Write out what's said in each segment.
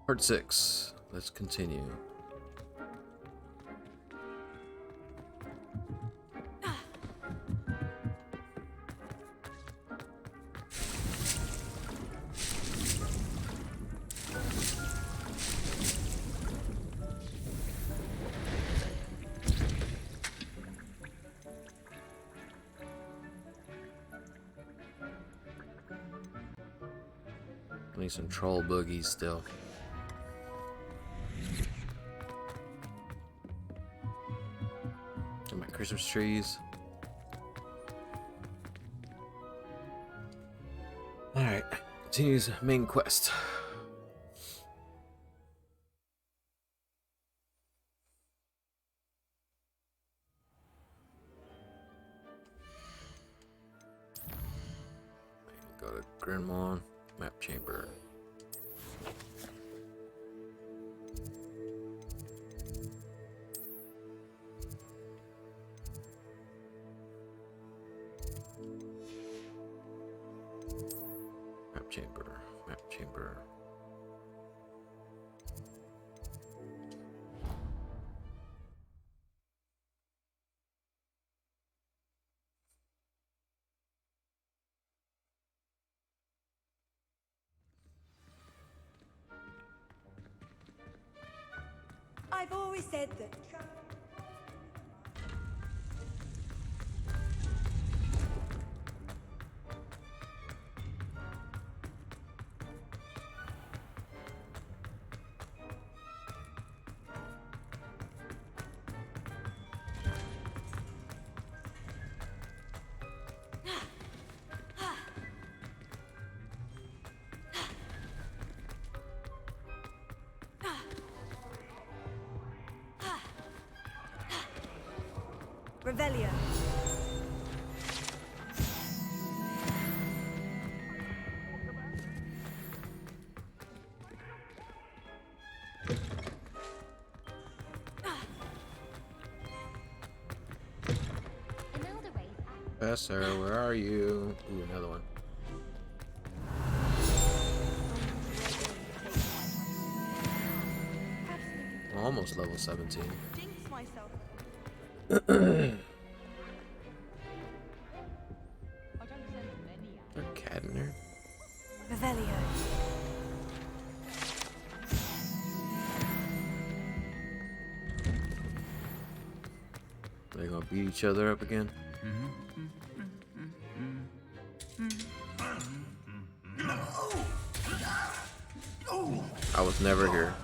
Part 6. Let's continue. I need some troll boogies still. Get my Christmas trees. Alright, continues main quest. Go to Grimmauld map chamber. Map chamber. I've always said that. Revelio. Professor, where are you? Ooh, another one. Almost level 17. Jinx myself. There's a cat in there. Revelio. They gonna beat each other up again? I was never here.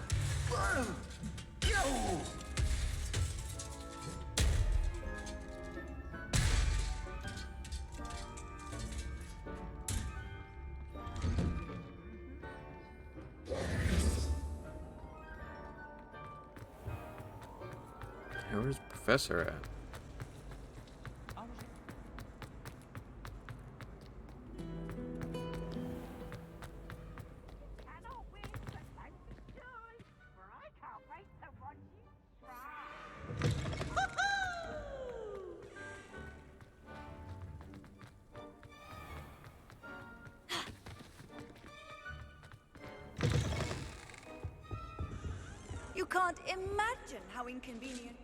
Hey, where's Professor at? You can't imagine how inconvenient.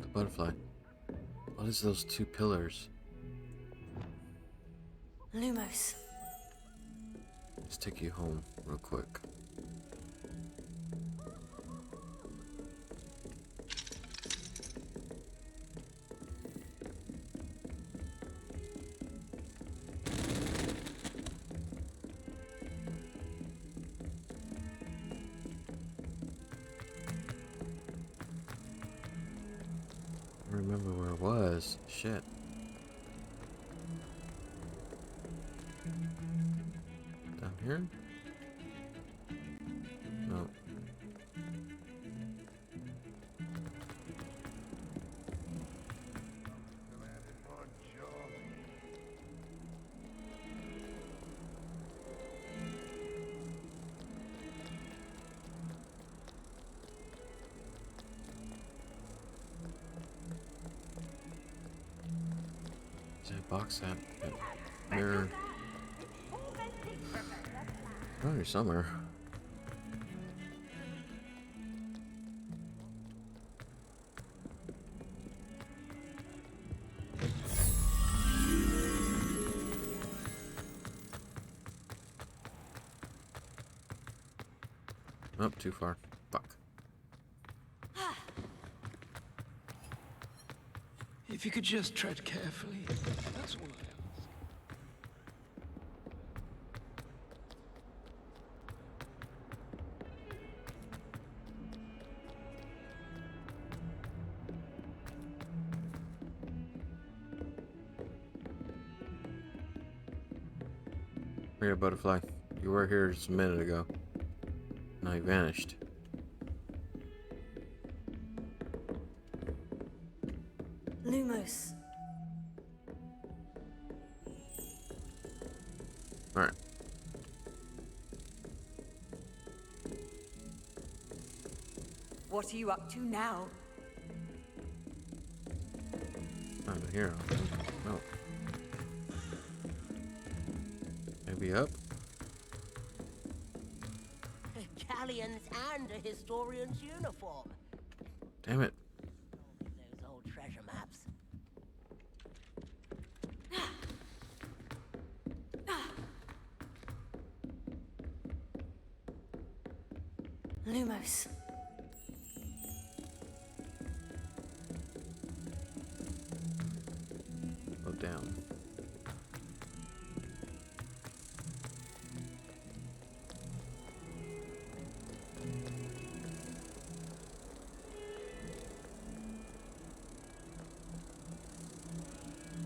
The butterfly. What is those two pillars? Lumos. Let's take you home real quick. I don't remember where it was. Shit. Down here? No. box at? Mirror. Around here somewhere. Oh, too far. Fuck. If you could just tread carefully, that's all I ask. Here, butterfly. You were here just a minute ago. Now you vanished. Lumos. Alright. What are you up to now? Not here. No. Maybe up? Galleons and a historian's uniform. Damn it. Those old treasure maps. Lumos. Go down.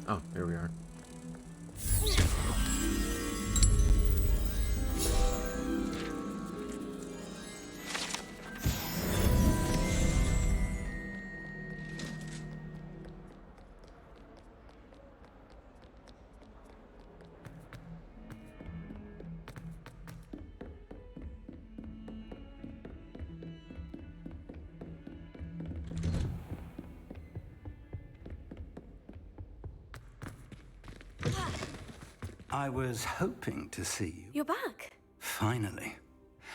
Oh, here we are. I was hoping to see you. You're back. Finally.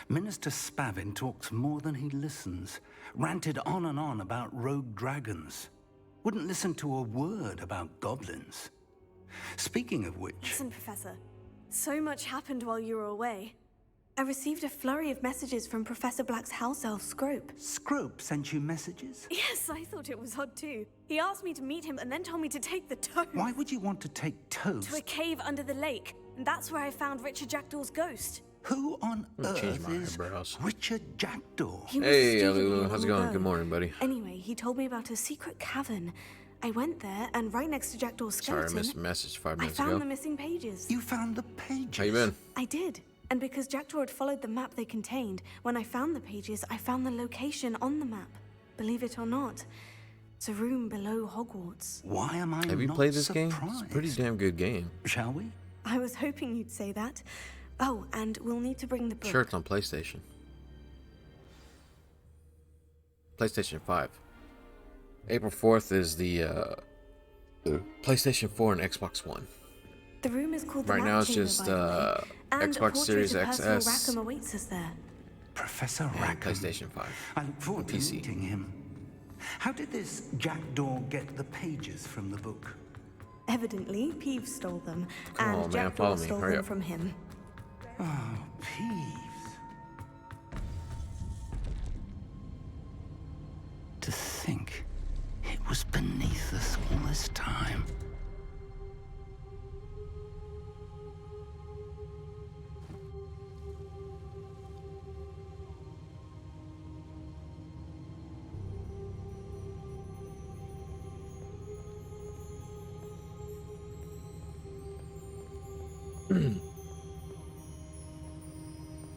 Minister Spavin talks more than he listens. Ranted on and on about rogue dragons. Wouldn't listen to a word about goblins. Speaking of which... Listen, Professor. So much happened while you were away. I received a flurry of messages from Professor Black's house elf, Scrope. Scrope sent you messages? Yes, I thought it was odd too. He asked me to meet him and then told me to take the toad. Why would you want to take toads? To a cave under the lake. And that's where I found Richard Jackdaw's ghost. Who on change earth my is eyebrows. Richard Jackdaw? He was a Hey, student Lulu, here how's it long going? ago. Good morning, buddy. Anyway, he told me about a secret cavern. I went there, and right next to Jackdaw's Sorry, I skeleton, missed a message 5 I minutes found ago. the missing pages. You found the pages? How you been? I did. And because Jackdaw had followed the map they contained, when I found the pages, I found the location on the map. Believe it or not, it's a room below Hogwarts. Why am I Have you not played this surprised? game? It's a pretty damn good game. Shall we? I was hoping you'd say that. Oh, and we'll need to bring the book. Sure, it's on PlayStation. PlayStation 5. April 4th is the PlayStation 4 and Xbox One. The room is called the Right Map now it's Chamber, just by the way. And a Xbox portrait Series of Percival XS Rackham awaits us there. Professor and Rackham. PlayStation 5. I look forward to PC. meeting him. How did this Jackdaw get the pages from the book? Evidently, Peeves stole them, Come and on, man, Jackdaw follow me. stole Hurry them up. from him. Oh, Peeves. To think it was beneath us all this time.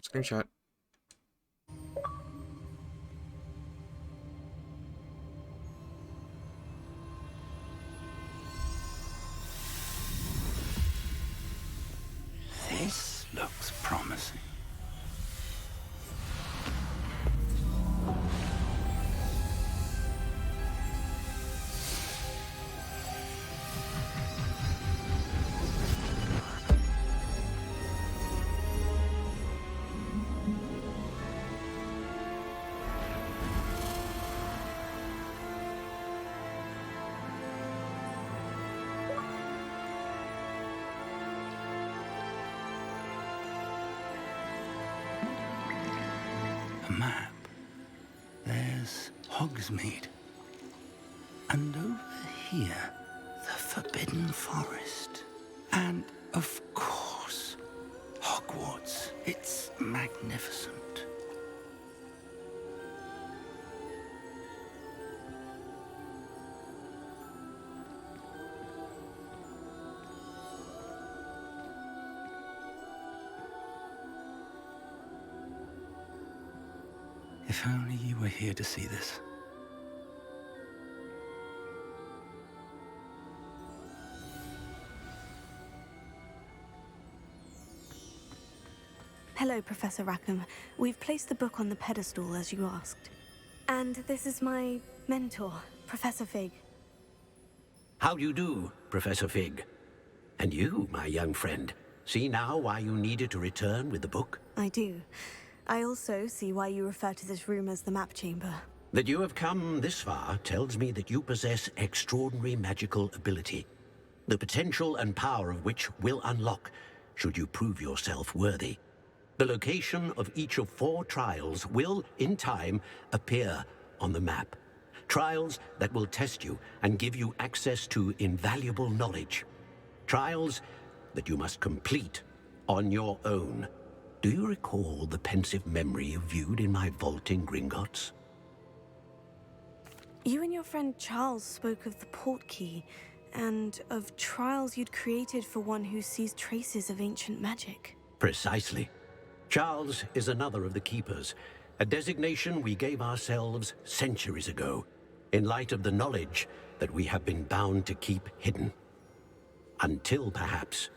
Screenshot. This looks promising. there's Hogsmeade. And over here, the Forbidden Forest. And, of course, Hogwarts. It's magnificent. If only you were here to see this. Hello, Professor Rackham. We've placed the book on the pedestal as you asked. And this is my mentor, Professor Fig. How do you do, Professor Fig? And you, my young friend, see now why you needed to return with the book? I do. I also see why you refer to this room as the map chamber. That you have come this far tells me that you possess extraordinary magical ability, the potential and power of which will unlock should you prove yourself worthy. The location of each of 4 trials will, in time, appear on the map. Trials that will test you and give you access to invaluable knowledge. Trials that you must complete on your own. Do you recall the pensive memory you viewed in my vault in Gringotts? You and your friend Charles spoke of the portkey, and of trials you'd created for one who sees traces of ancient magic. Precisely. Charles is another of the Keepers, a designation we gave ourselves centuries ago, in light of the knowledge that we have been bound to keep hidden. Until perhaps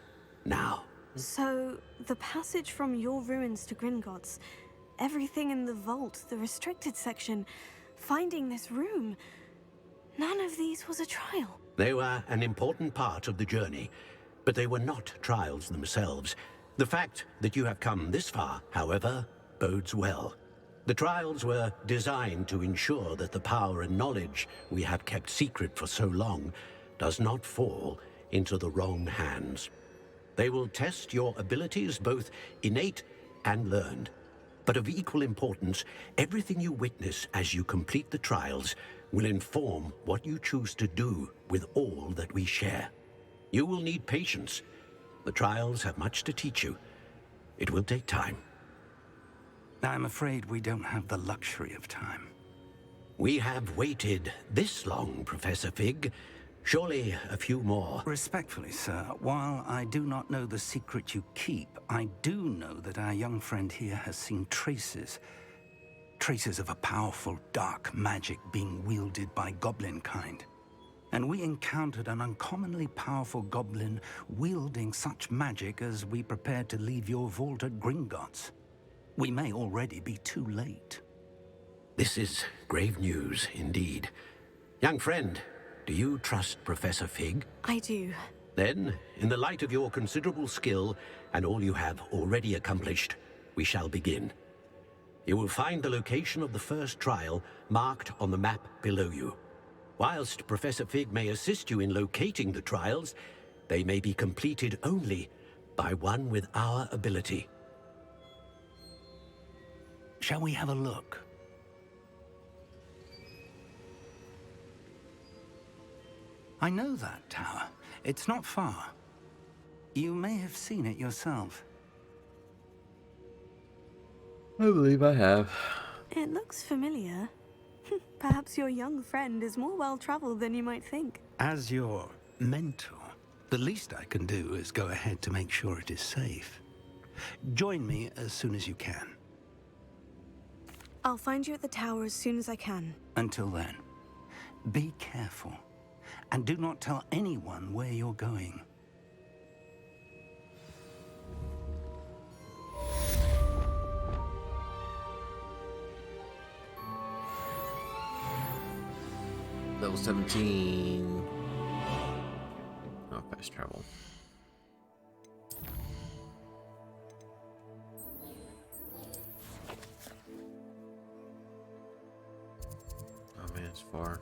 now. So, the passage from your ruins to Gringotts, everything in the vault, the restricted section, finding this room, none of these was a trial. They were an important part of the journey, but they were not trials themselves. The fact that you have come this far, however, bodes well. The trials were designed to ensure that the power and knowledge we have kept secret for so long does not fall into the wrong hands. They will test your abilities, both innate and learned. But of equal importance, everything you witness as you complete the trials will inform what you choose to do with all that we share. You will need patience. The trials have much to teach you. It will take time. I'm afraid we don't have the luxury of time. We have waited this long, Professor Fig. Surely a few more. Respectfully, sir, while I do not know the secret you keep, I do know that our young friend here has seen traces of a powerful dark magic being wielded by goblin kind. And we encountered an uncommonly powerful goblin wielding such magic as we prepared to leave your vault at Gringotts. We may already be too late. This is grave news indeed. Young friend, do you trust Professor Fig? I do. Then, in the light of your considerable skill and all you have already accomplished, we shall begin. You will find the location of the first trial marked on the map below you. Whilst Professor Fig may assist you in locating the trials, they may be completed only by one with our ability. Shall we have a look? I know that tower. It's not far. You may have seen it yourself. I believe I have. It looks familiar. Perhaps your young friend is more well-traveled than you might think. As your mentor, the least I can do is go ahead to make sure it is safe. Join me as soon as you can. I'll find you at the tower as soon as I can. Until then, be careful. And do not tell anyone where you're going. Level 17. Oh, fast travel. Oh man, it's far.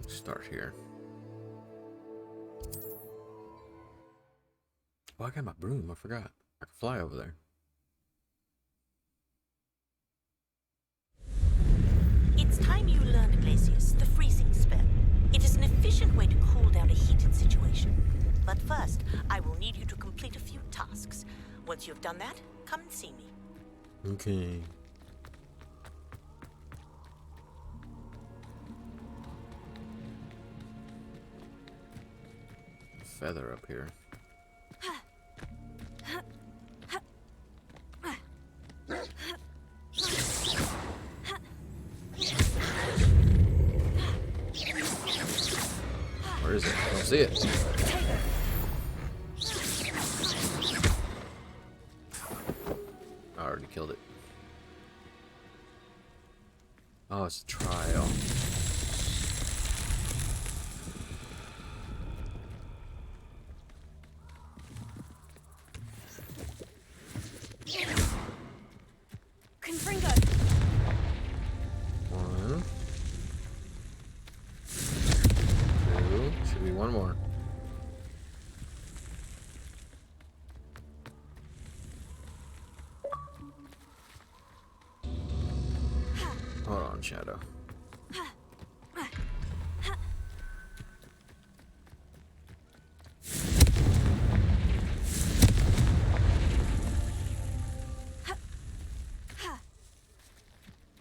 Let's start here. Oh, I got my broom. I forgot. I can fly over there. Tracius, the freezing spell. It is an efficient way to cool down a heated situation. But first, I will need you to complete a few tasks. Once you've done that, come and see me. Okay. Feather up here. Where is it? I don't see it. I already killed it. Oh, it's a trial. Confringo. One. Two. Should be one more. Hold on, Shadow.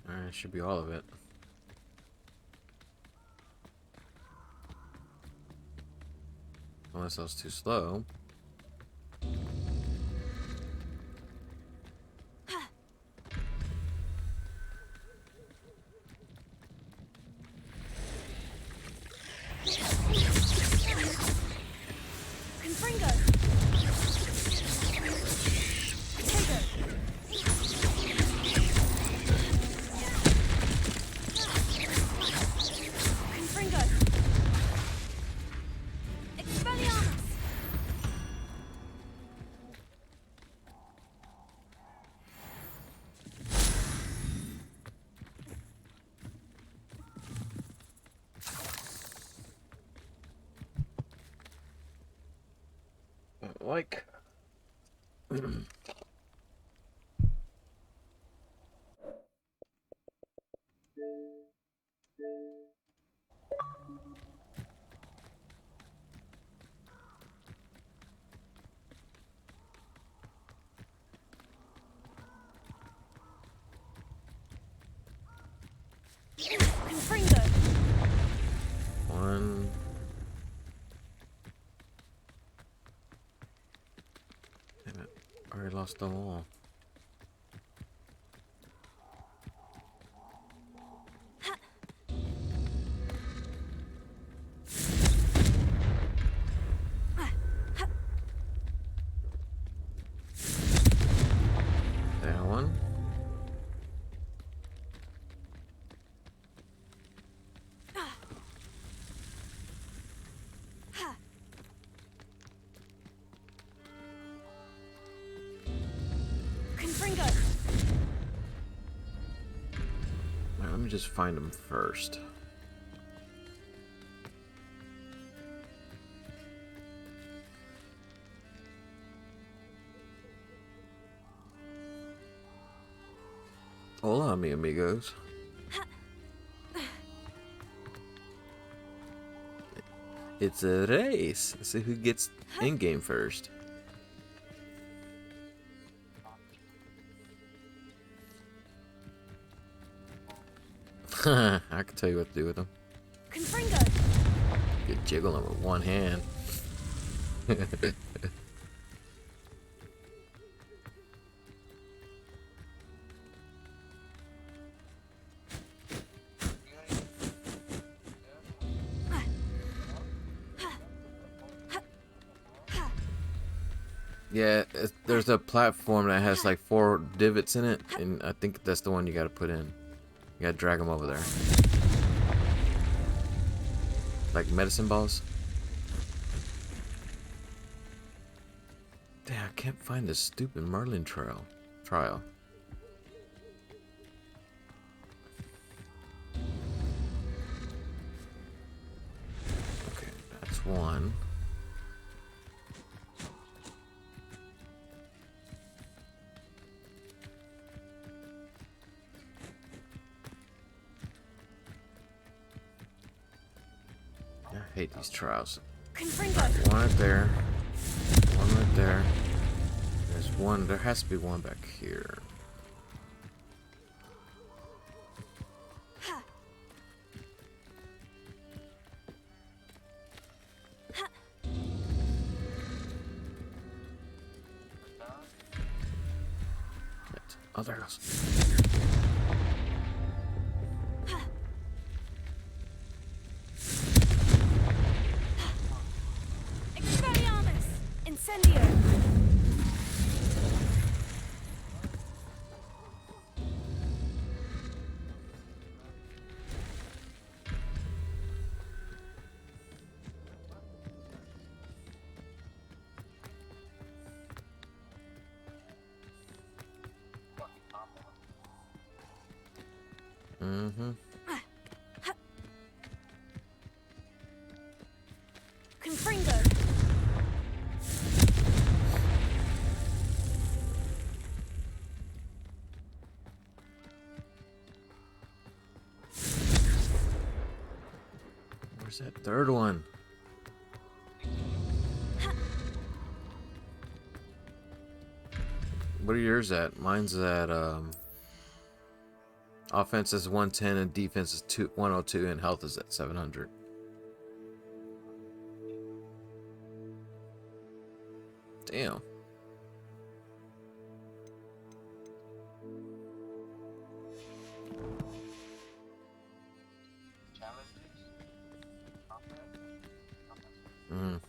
Alright, should be all of it. Unless I was too slow. Confringo. Potato. Confringo. Expelliarmus. Like. Confringo. One. Damn it. I already lost them all. That one. Confringo. Alright, let me just find them first. Hola, mi amigos. It's a race. Let's see who gets in game first. I can tell you what to do with them. Confringo. You could jiggle them with one hand. Yeah, there's a platform that has like 4 divots in it, and I think that's the one you gotta put in. You gotta drag them over there. Like medicine balls. Damn, I can't find this stupid Merlin trial. Okay, that's one. hate these trials. Confringo. One right there. One right there. There's one. There has to be one back here. Ha. Ha. Oh, there it goes. Expelliarmus! Incendio! Mm-hmm. Confringo! Where's that third one? What are yours at? Mine's at offense is 110 and defense is 102 and health is at 700. Damn. Mm.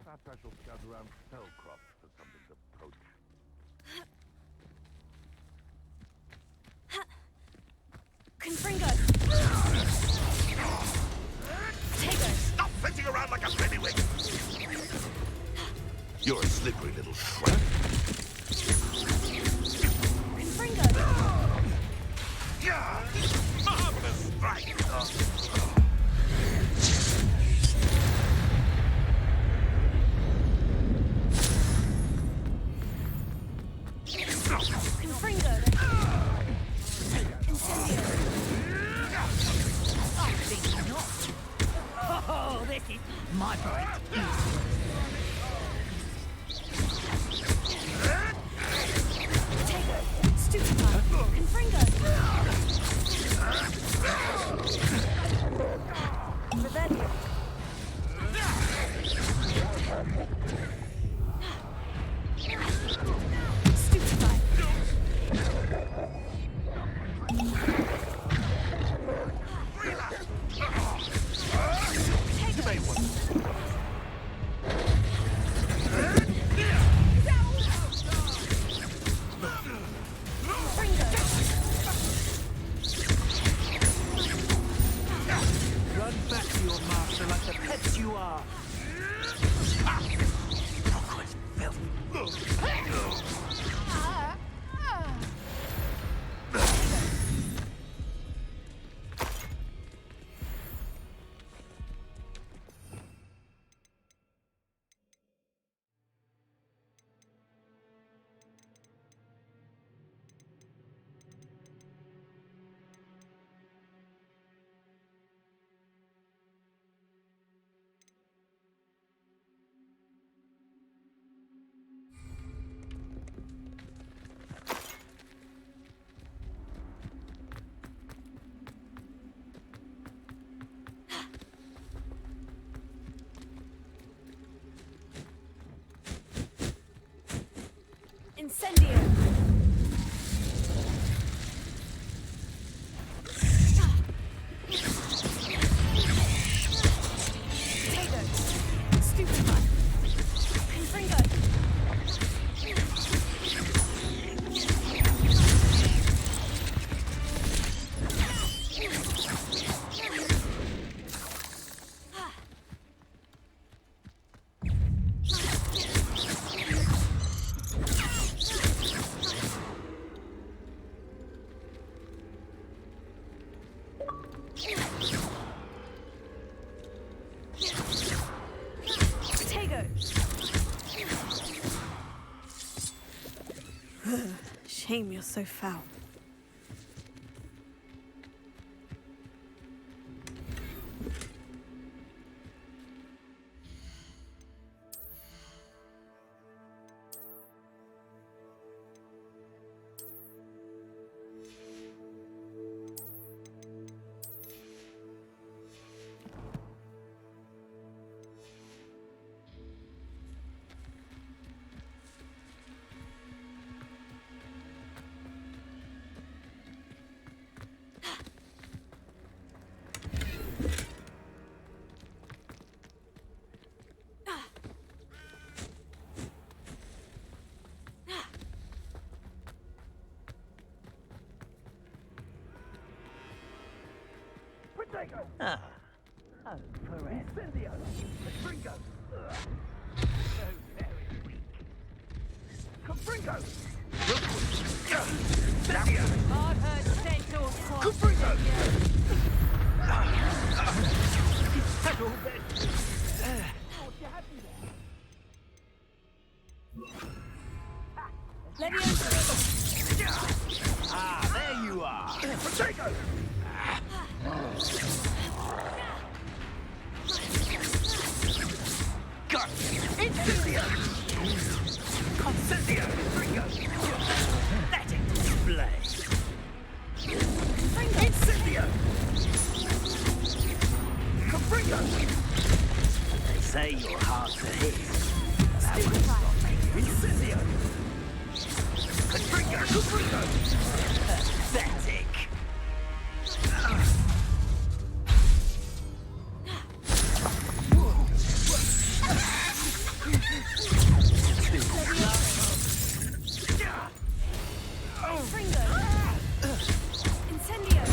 Perhaps I shall scout around Spellcroft for something to poach. Confringo! Tigger! Stop flitting around like a pennywig! You're a slippery little shrimp. Confringo! Yeah! Marvelous strike! Confringo! Incendio! I think not. Oh, this is my point. Tigger! Stupefy! Confringo! Revelio! Stupefy! Incendio! Potato! Stupefy! Confringo! Potato! Shame you're so foul. Ah. Oh, Perez. Incendio! Confringo! So very weak. Confringo! I've heard centaurs call. Confringo! Had all that. Leviosa! Ah, there you are! Potato! Got Incendio! Incendio! Confringo! Let it display! Incendio! Confringo! They say you're hard to hit. Incendio! Confringo! Confringo! Pathetic! Incendio!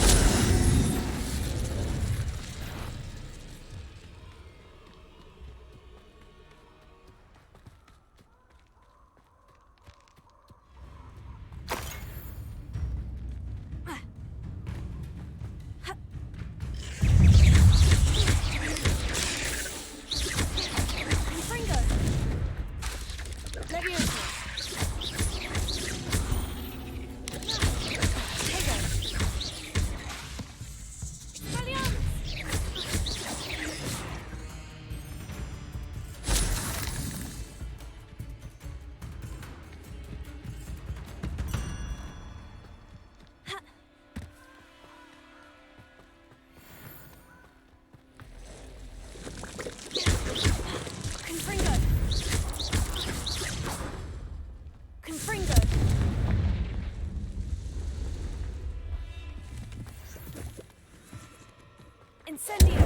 Incendio!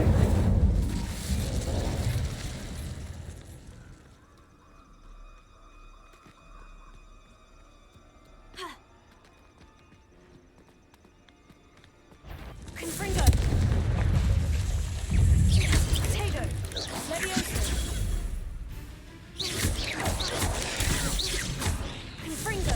Confringo! Potato! Leviosa! Confringo!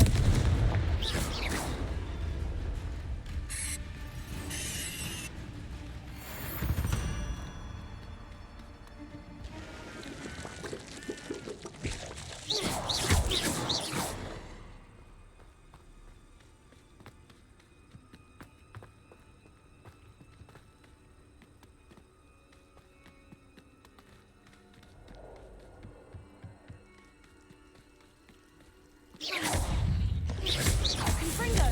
Confringo!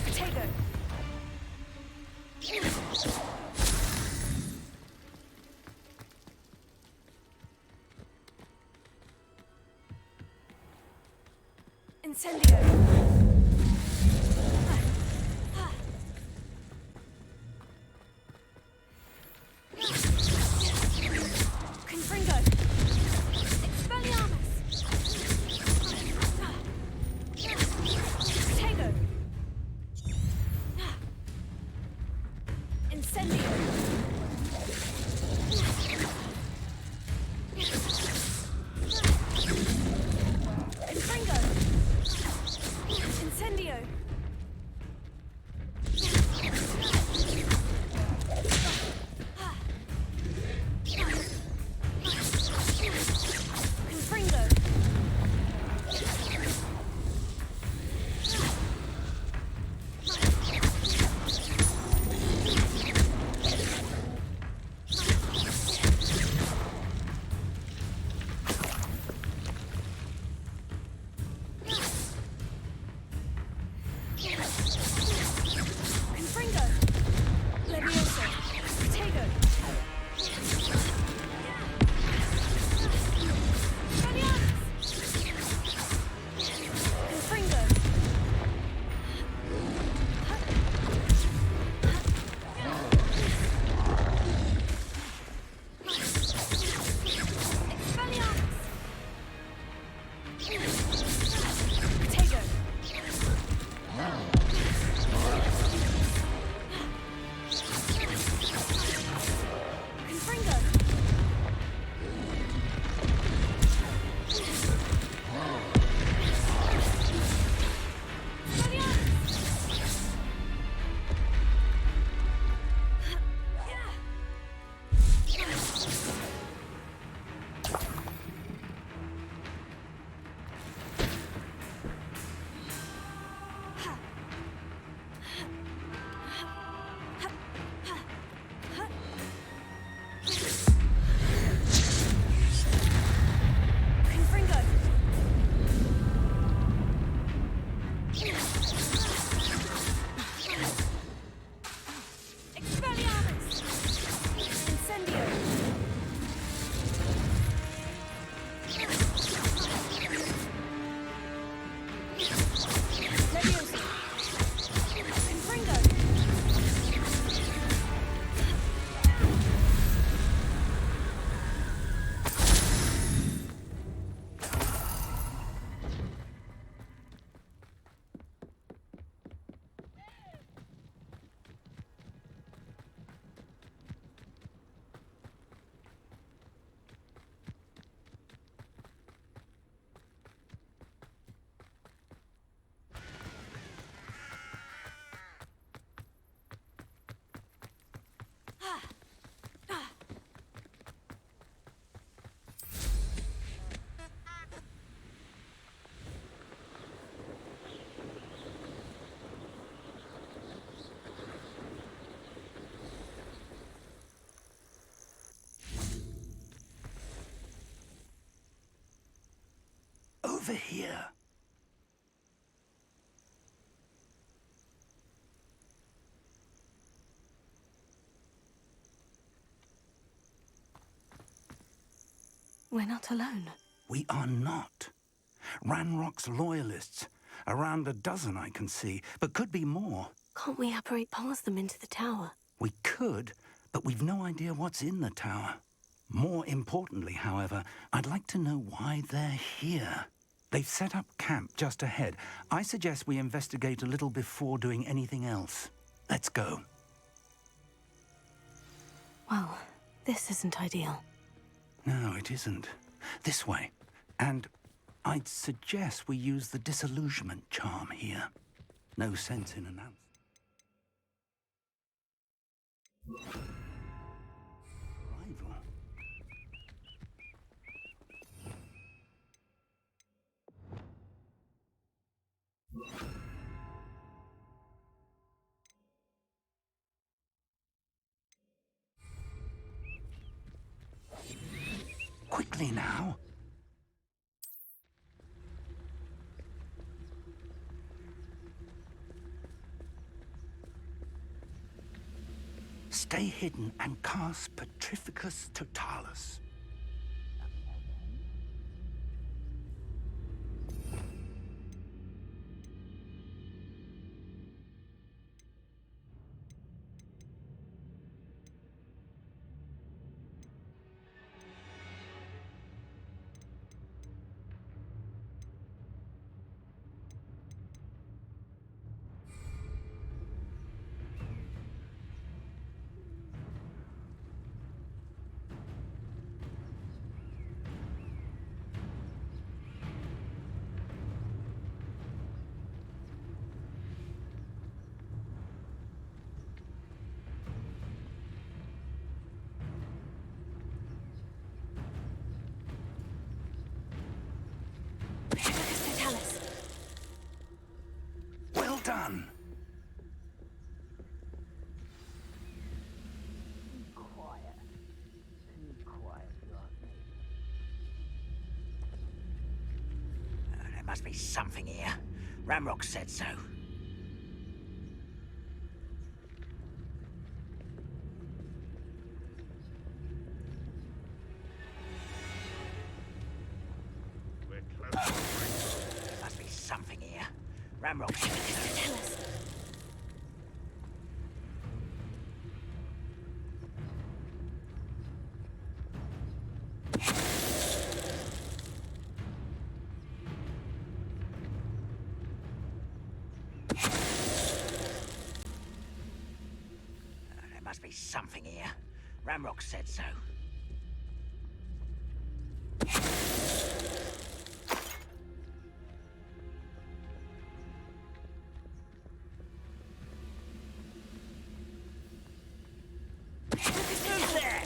Potato! Incendio. Confringo. Expelliarmus. Tego. Incendio. Confringo. Incendio. Confringo. Confringo. Levioso. Tego. Confringo. Expelliarmus. Tego. Confringo. Confringo. Expelliarmus. Incendio. Levioso. Confringo. Over here. We're not alone. We are not. Ranrock's loyalists. Around a dozen I can see, but could be more. Can't we apparate past them into the tower? We could, but we've no idea what's in the tower. More importantly, however, I'd like to know why they're here. They've set up camp just ahead. I suggest we investigate a little before doing anything else. Let's go. Well, this isn't ideal. No, it isn't. This way. And I'd suggest we use the disillusionment charm here. No sense in announcing. Rival. Quickly now. Stay hidden and cast Petrificus Totalis. Well done. Quiet. Too quiet, you ask me. There must be something here. Ramrock said so. We're close. There must be something here. Ramrock said so. Tell us. There must be something here. Ramrock said so. Who's there?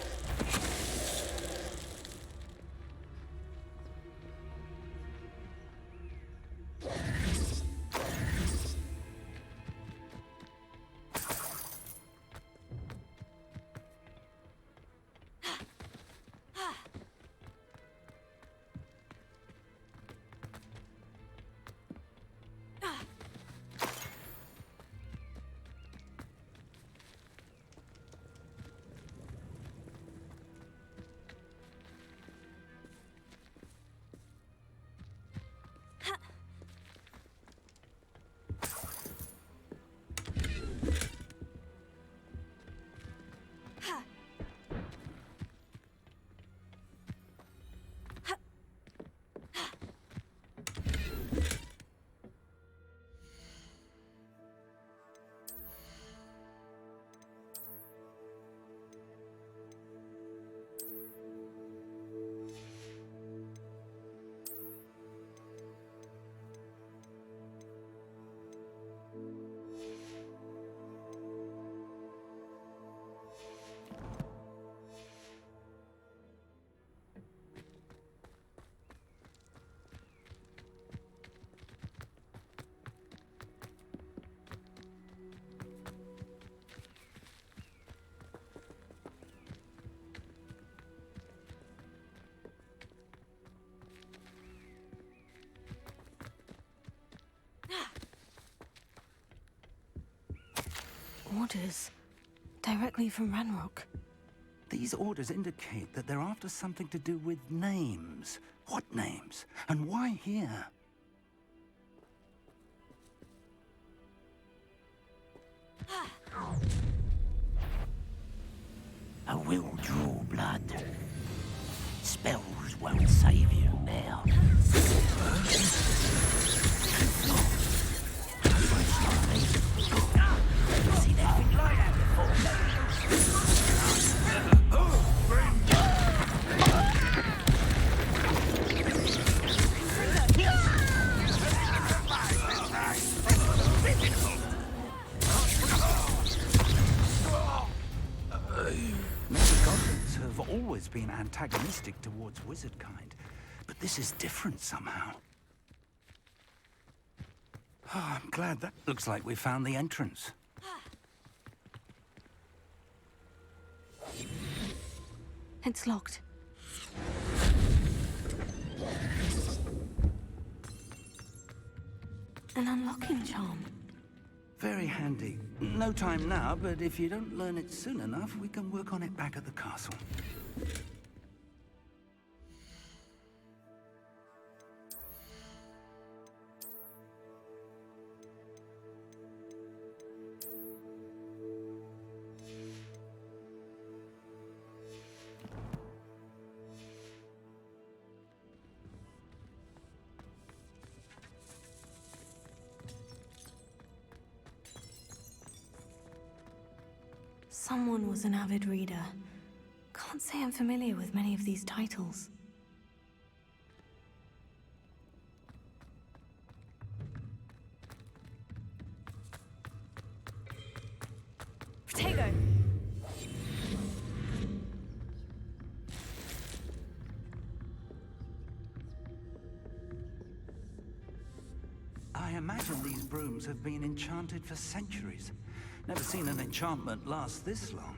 Orders. Directly from Ranrock. These orders indicate that they're after something to do with names. What names? And why here? I will draw blood. Spells won't save you now. See that thing like that Many goblins have always been antagonistic towards wizard kind, but this is different somehow. Oh, I'm glad that looks like we found the entrance. It's locked. An unlocking charm. Very handy. No time now, but if you don't learn it soon enough, we can work on it back at the castle. Someone was an avid reader. Can't say I'm familiar with many of these titles. Potato! I imagine these brooms have been enchanted for centuries. Never seen an enchantment last this long.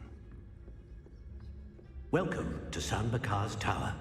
Welcome to San Bakar's Tower.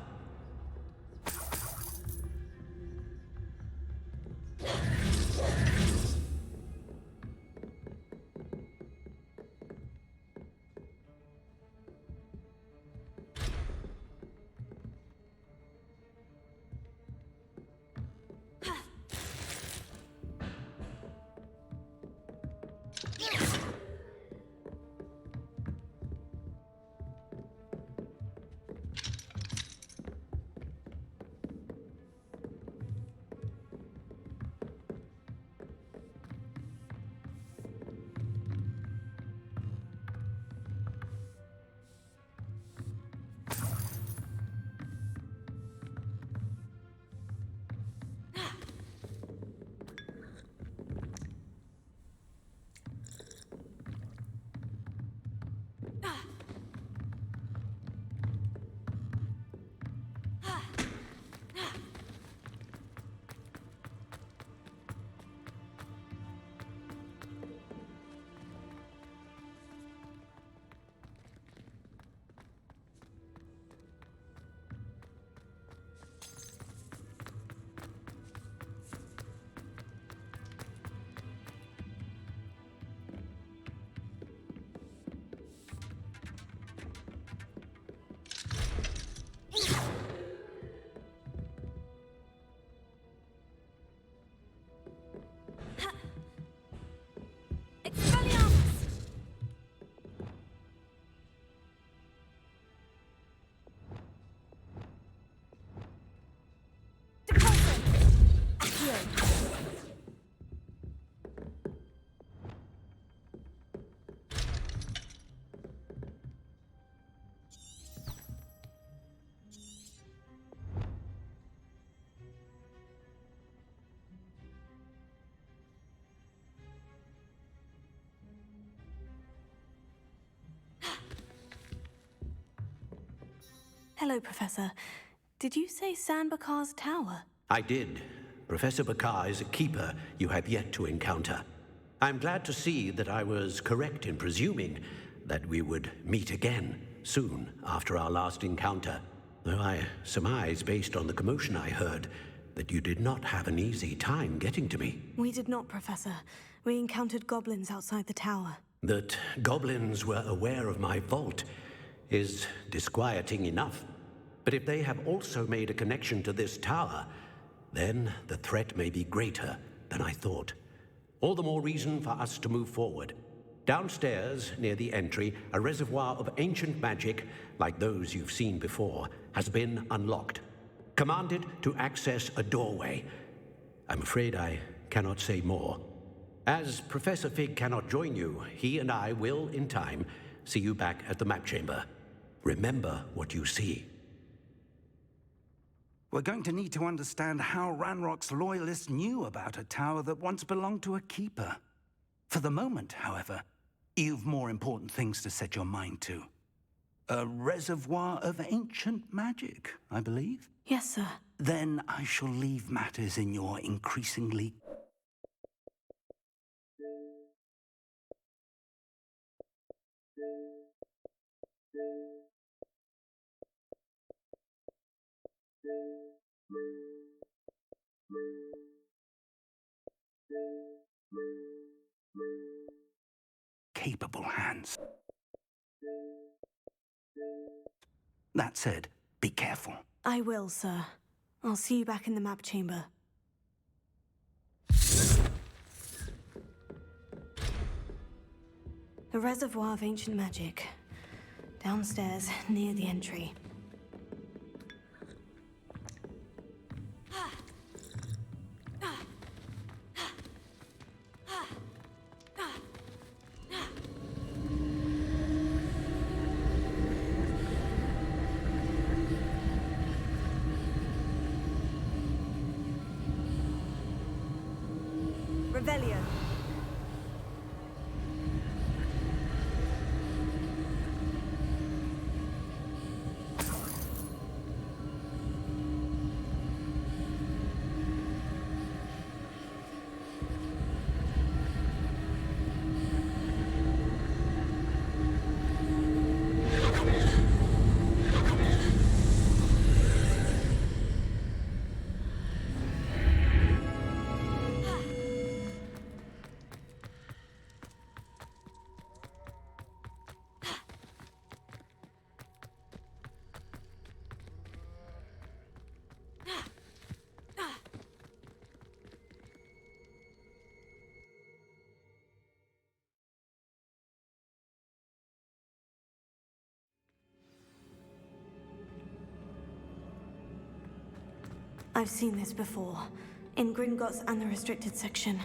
Hello, Professor. Did you say San Bakar's Tower? I did. Professor Bakar is a keeper you have yet to encounter. I'm glad to see that I was correct in presuming that we would meet again soon after our last encounter. Though I surmise, based on the commotion I heard, that you did not have an easy time getting to me. We did not, Professor. We encountered goblins outside the tower. That goblins were aware of my vault is disquieting enough. But if they have also made a connection to this tower, then the threat may be greater than I thought. All the more reason for us to move forward. Downstairs, near the entry, a reservoir of ancient magic, like those you've seen before, has been unlocked. Commanded to access a doorway. I'm afraid I cannot say more. As Professor Fig cannot join you, he and I will, in time, see you back at the map chamber. Remember what you see. We're going to need to understand how Ranrock's loyalists knew about a tower that once belonged to a keeper. For the moment, however, you've more important things to set your mind to. A reservoir of ancient magic, I believe? Yes, sir. Then I shall leave matters in your increasingly... capable hands. That said, be careful. I will, sir. I'll see you back in the map chamber. The reservoir of ancient magic. Downstairs, near the entry. Revelio. I've seen this before, in Gringotts and the restricted section.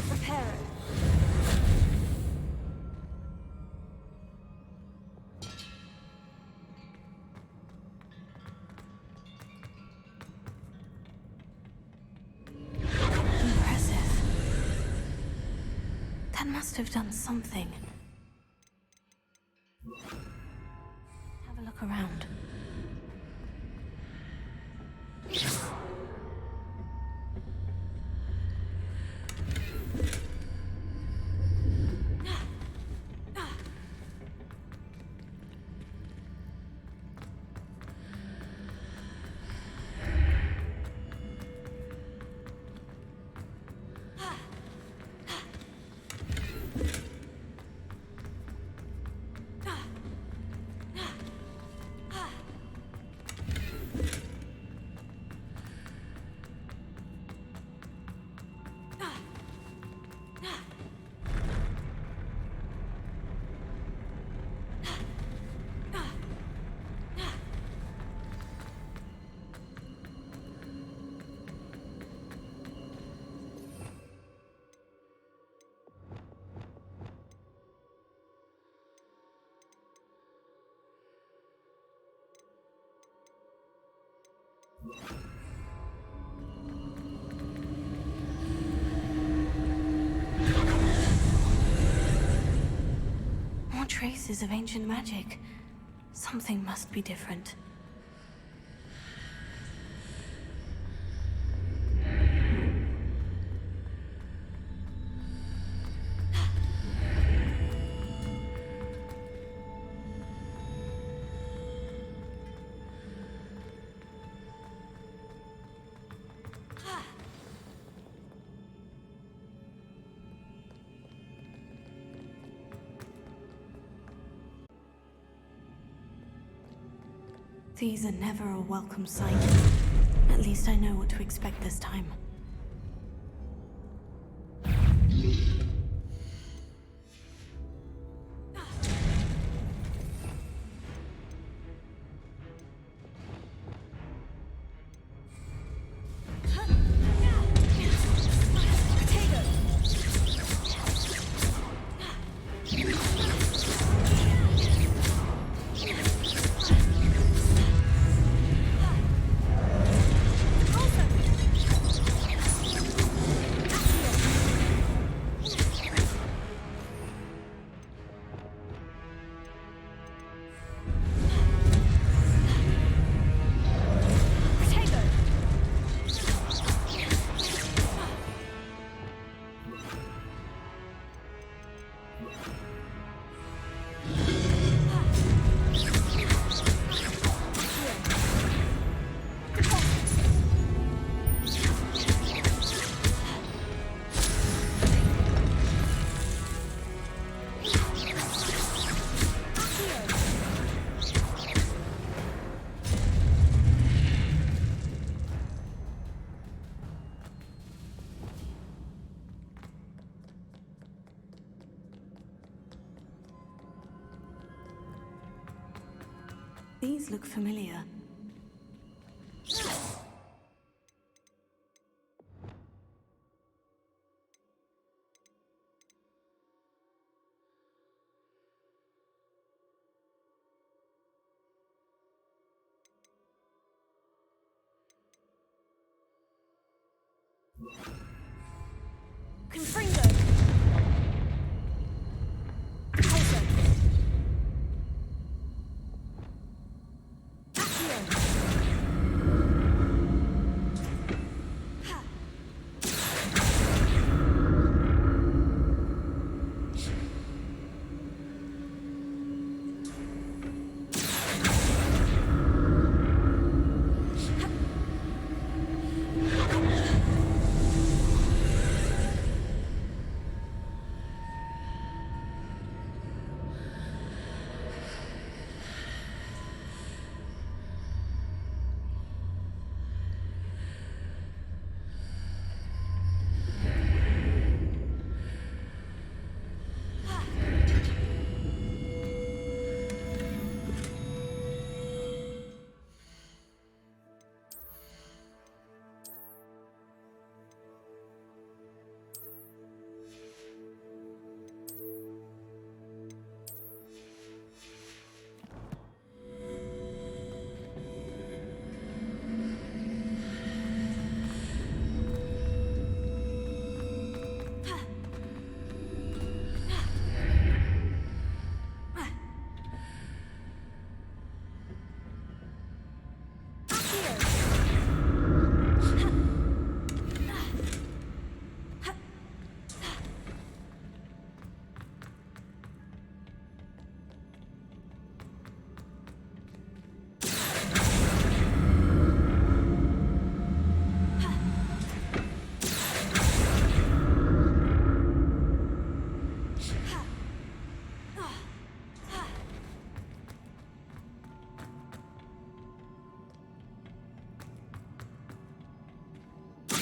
Prepare it. Must have done something. Have a look around. More traces of ancient magic. Something must be different. These are never a welcome sight. At least I know what to expect this time. These look familiar. Confringo! Pulsar!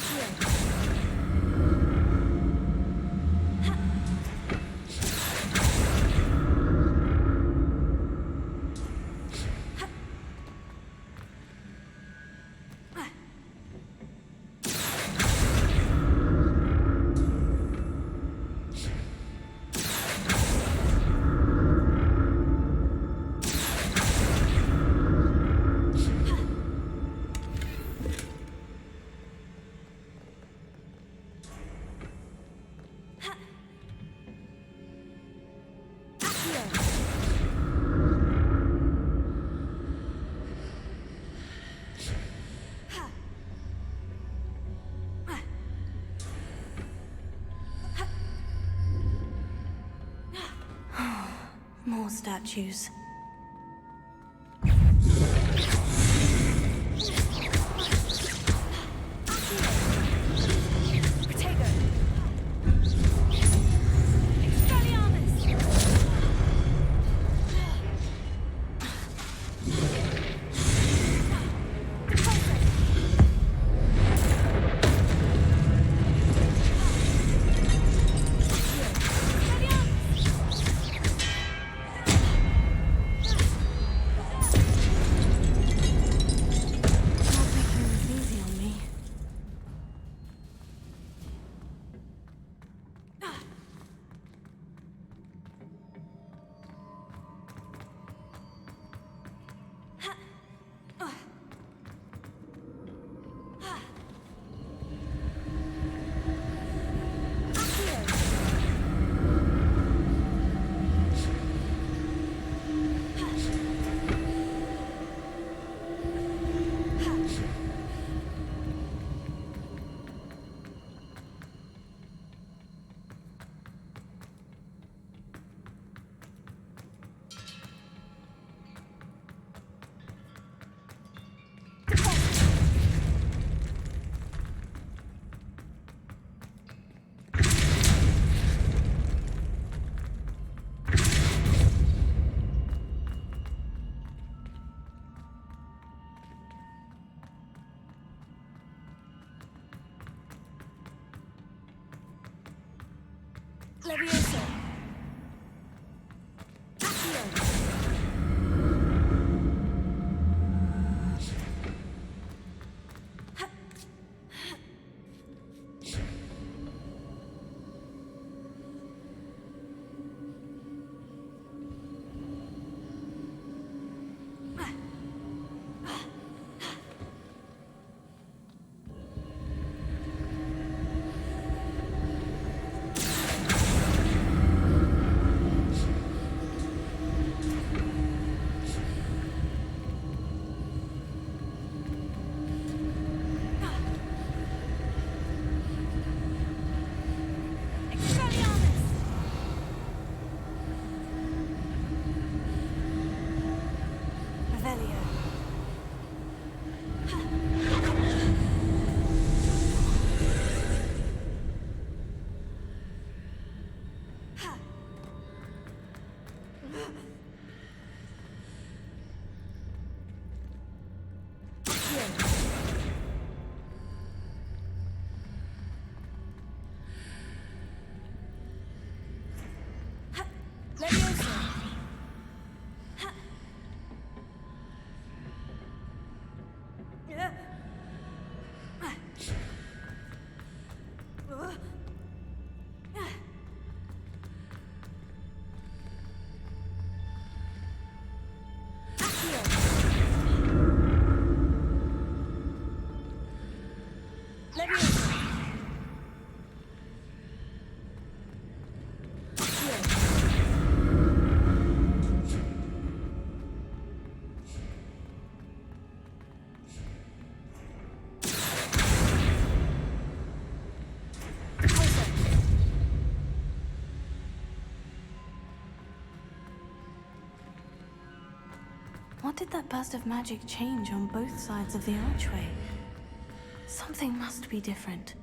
Accio! More statues. Levioso. Accio. How did that burst of magic change on both sides of the archway? Something must be different.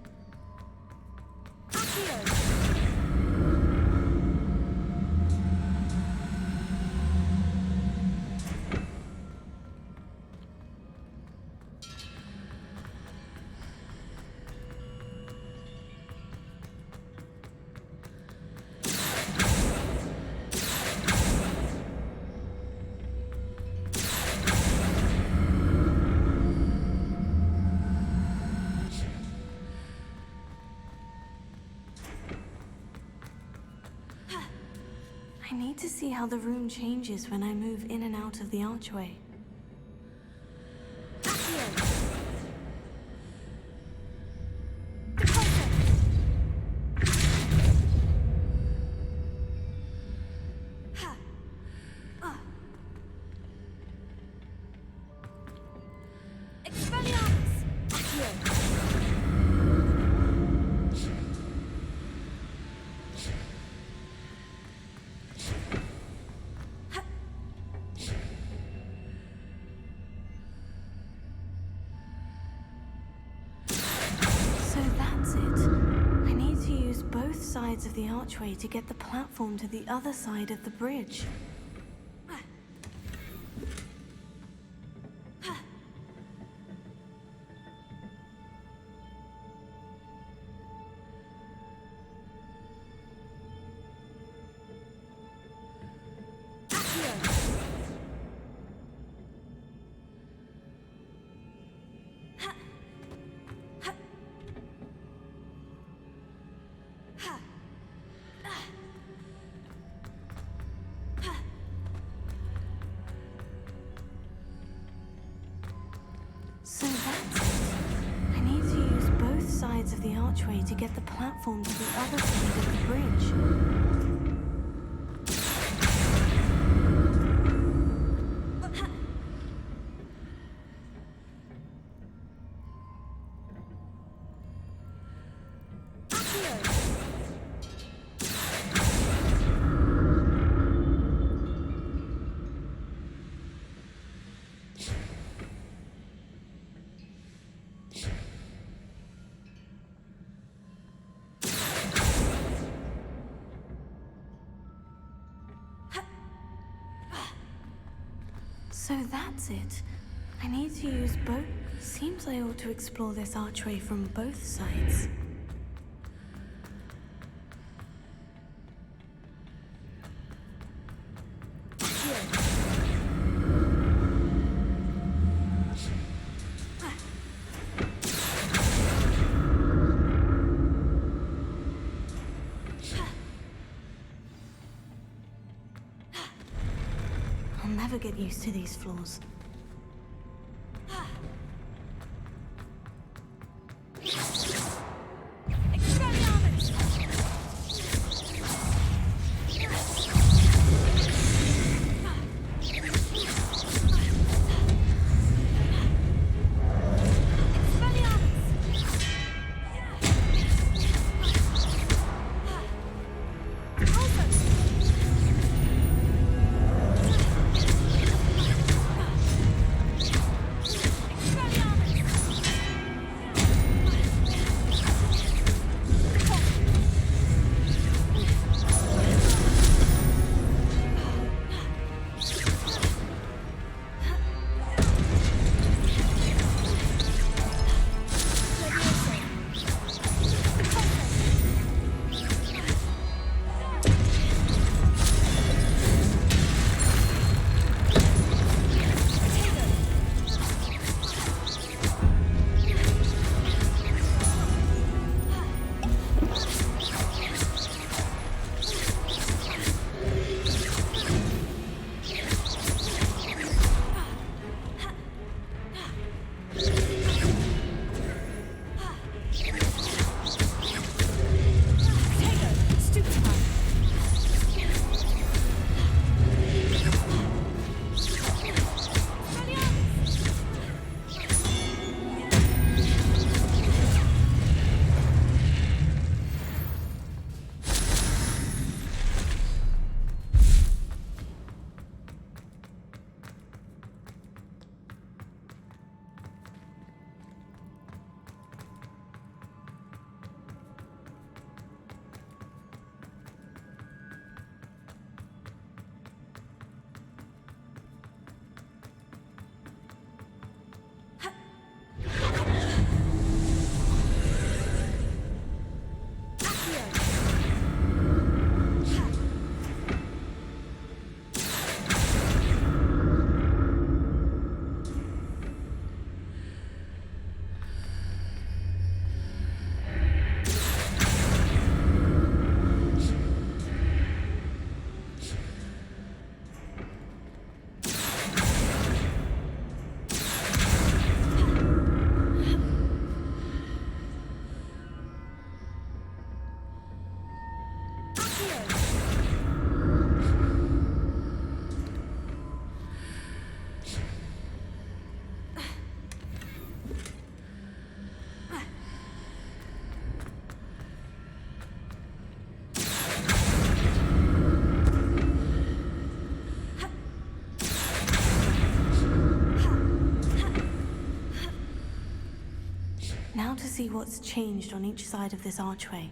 I need to see how the room changes when I move in and out of the archway. Both sides of the archway to get the platform to the other side of the bridge. So that's it. I need to use both sides of the archway to get the platform to the other side of the bridge. So that's it. I need to use both. Seems I ought to explore this archway from both sides. I'll never get used to these floors. see what's changed on each side of this archway.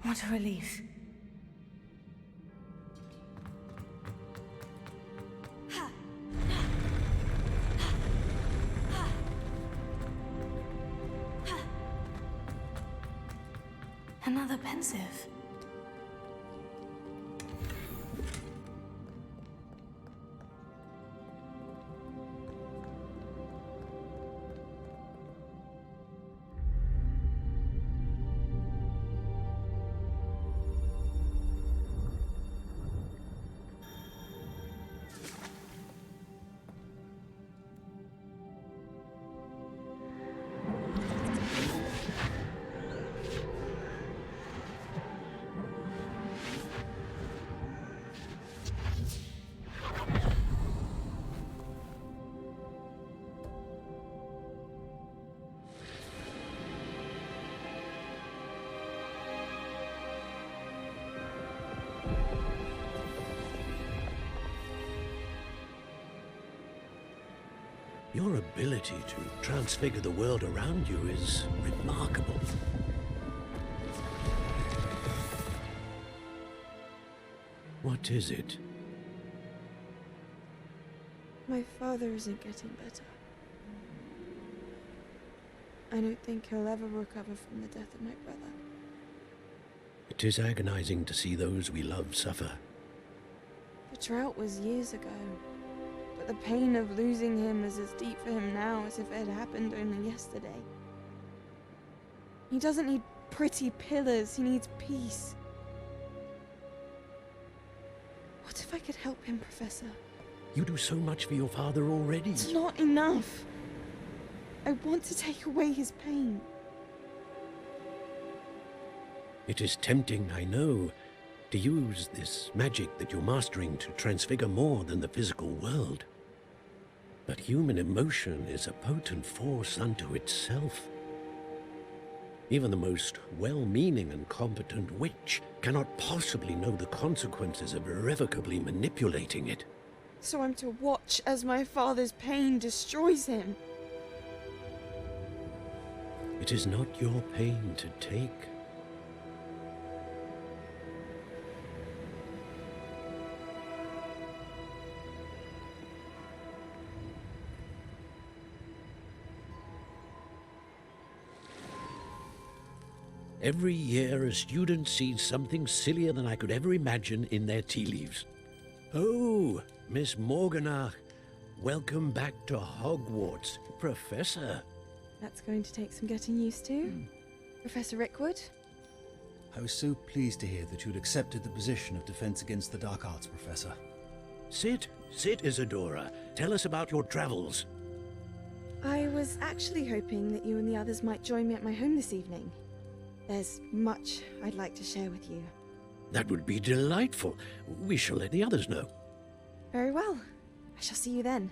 What a relief. Another pensive. Your ability to transfigure the world around you is remarkable. What is it? My father isn't getting better. I don't think he'll ever recover from the death of my brother. It is agonizing to see those we love suffer. The drought was years ago, but the pain of losing him is as deep for him now as if it had happened only yesterday. He doesn't need pretty pillars, he needs peace. What if I could help him, Professor? You do so much for your father already. It's not enough. I want to take away his pain. It is tempting, I know, to use this magic that you're mastering to transfigure more than the physical world. But human emotion is a potent force unto itself. Even the most well-meaning and competent witch cannot possibly know the consequences of irrevocably manipulating it. So I'm to watch as my father's pain destroys him. It is not your pain to take. Every year, a student sees something sillier than I could ever imagine in their tea leaves. Oh, Miss Morganach, welcome back to Hogwarts, Professor. That's going to take some getting used to. Professor Rickwood? I was so pleased to hear that you'd accepted the position of Defense Against the Dark Arts, Professor. Sit, Isadora. Tell us about your travels. I was actually hoping that you and the others might join me at my home this evening. There's much I'd like to share with you. That would be delightful. We shall let the others know. Very well. I shall see you then.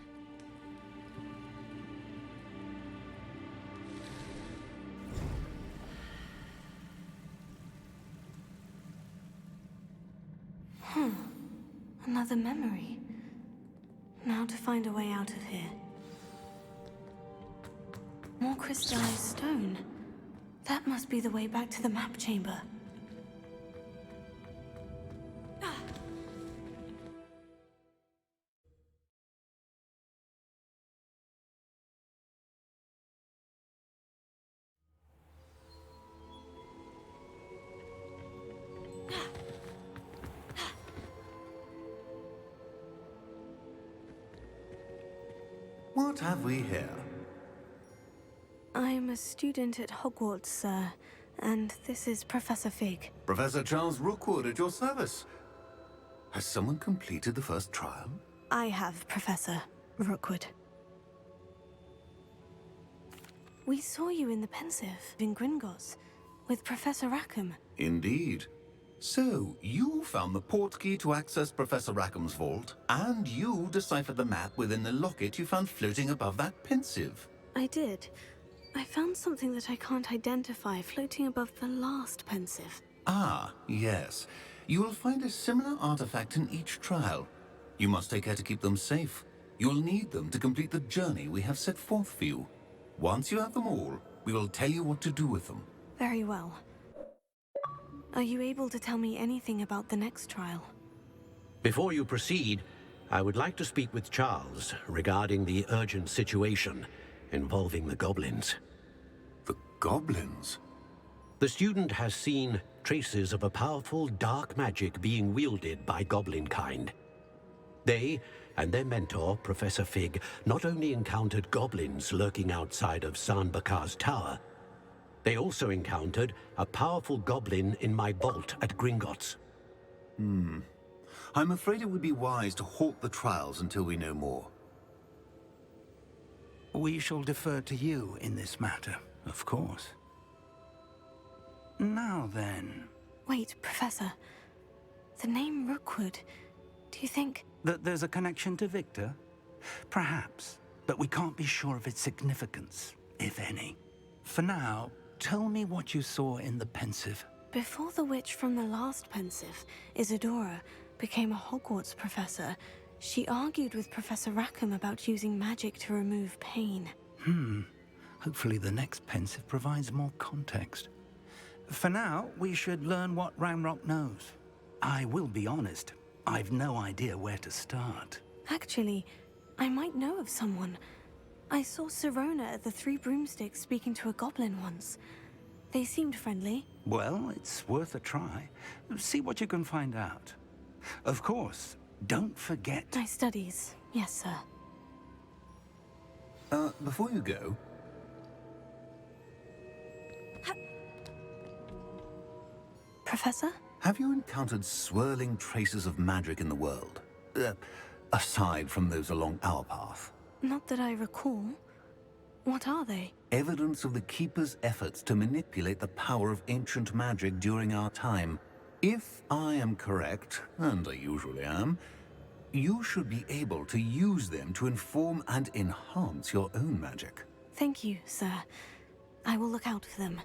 Another memory. Now to find a way out of here. More crystallized stone. That must be the way back to the map chamber. What have we here? I'm a student at Hogwarts, sir, and this is Professor Fig. Professor Charles Rookwood at your service. Has someone completed the first trial? I have, Professor Rookwood. We saw you in the Pensive in Gringotts with Professor Rackham. Indeed. So, you found the portkey to access Professor Rackham's vault, and you deciphered the map within the locket you found floating above that Pensive. I did. I found something that I can't identify floating above the last Pensive. Ah, yes. You will find a similar artifact in each trial. You must take care to keep them safe. You'll need them to complete the journey we have set forth for you. Once you have them all, we will tell you what to do with them. Very well. Are you able to tell me anything about the next trial? Before you proceed, I would like to speak with Charles regarding the urgent situation involving the goblins. The goblins? The student has seen traces of a powerful dark magic being wielded by goblin kind. They and their mentor, Professor Fig, not only encountered goblins lurking outside of San Bakar's tower, they also encountered a powerful goblin in my vault at Gringotts. I'm afraid it would be wise to halt the trials until we know more. We shall defer to you in this matter, of course. Now then... Wait, Professor. The name Rookwood. Do you think... That there's a connection to Victor? Perhaps, but we can't be sure of its significance, if any. For now, tell me what you saw in the Pensive. Before the witch from the last Pensive, Isadora, became a Hogwarts professor, she argued with Professor Rackham about using magic to remove pain. Hopefully the next Pensive provides more context. For now, we should learn what Ranrock knows. I will be honest, I've no idea where to start. Actually, I might know of someone. I saw Sirona at the Three Broomsticks speaking to a goblin once. They seemed friendly. Well, it's worth a try. See what you can find out. Of course, don't forget... My studies, yes, sir. Before you go... Professor? Have you encountered swirling traces of magic in the world? Aside from those along our path? Not that I recall. What are they? Evidence of the Keeper's efforts to manipulate the power of ancient magic during our time. If I am correct, and I usually am, you should be able to use them to inform and enhance your own magic. Thank you, sir. I will look out for them.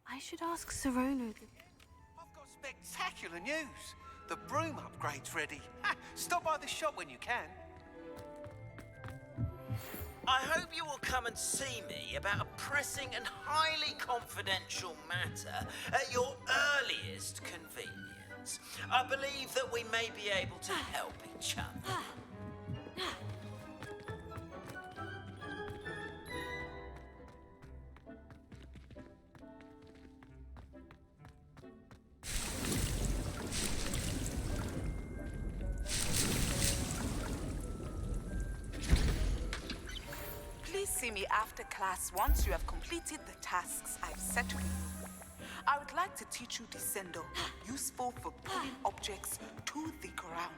I should ask Sirona. I've got spectacular news. The broom upgrade's ready. Stop by the shop when you can. I hope you will come and see me about a pressing and highly confidential matter at your earliest convenience. I believe that we may be able to help each other. See me after class once you have completed the tasks I've set for you. I would like to teach you Descendo, useful for pulling objects to the ground.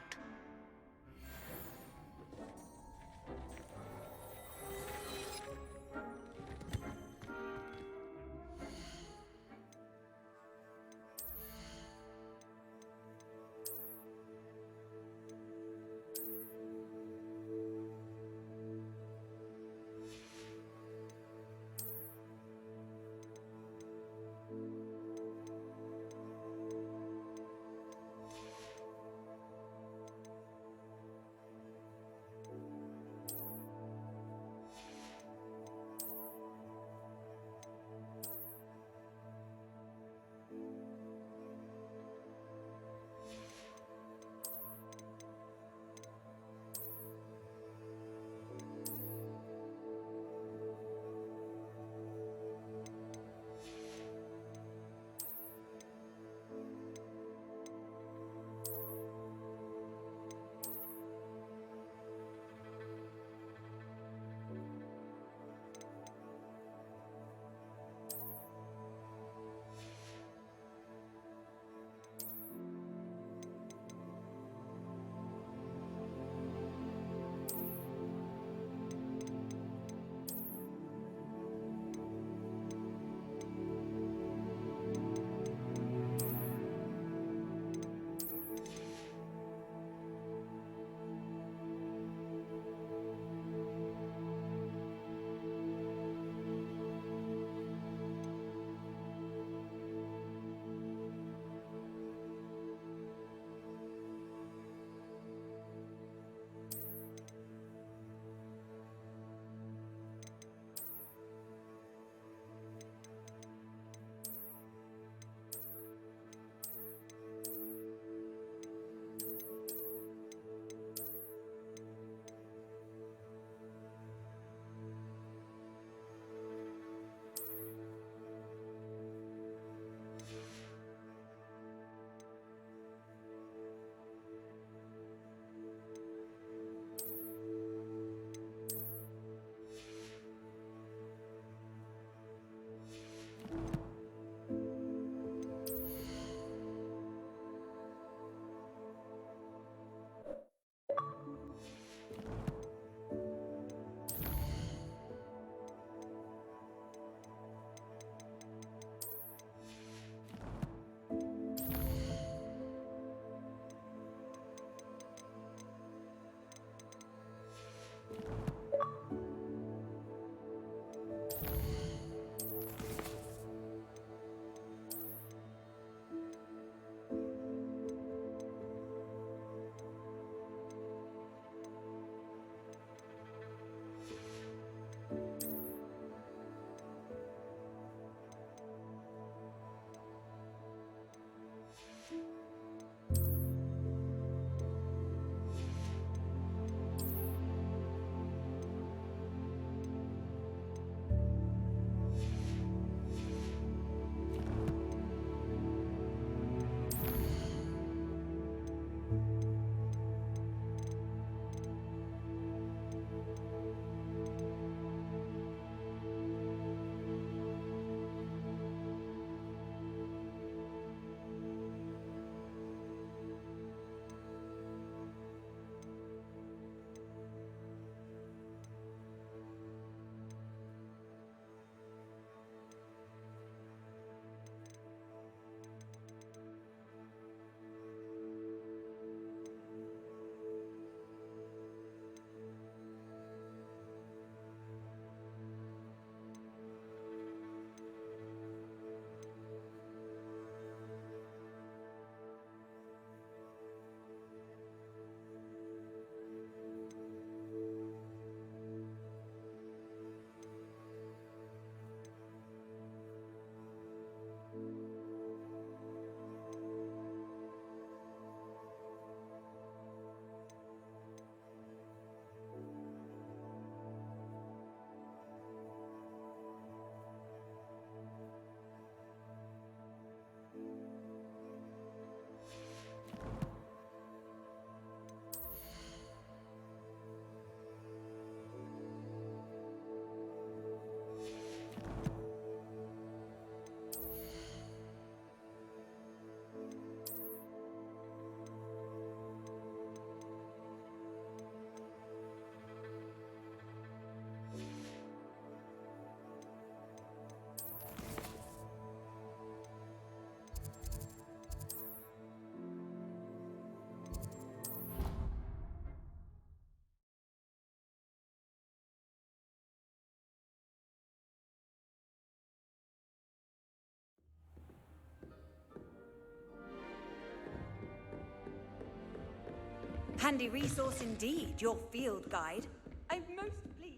handy resource indeed, your field guide. I'm most pleased.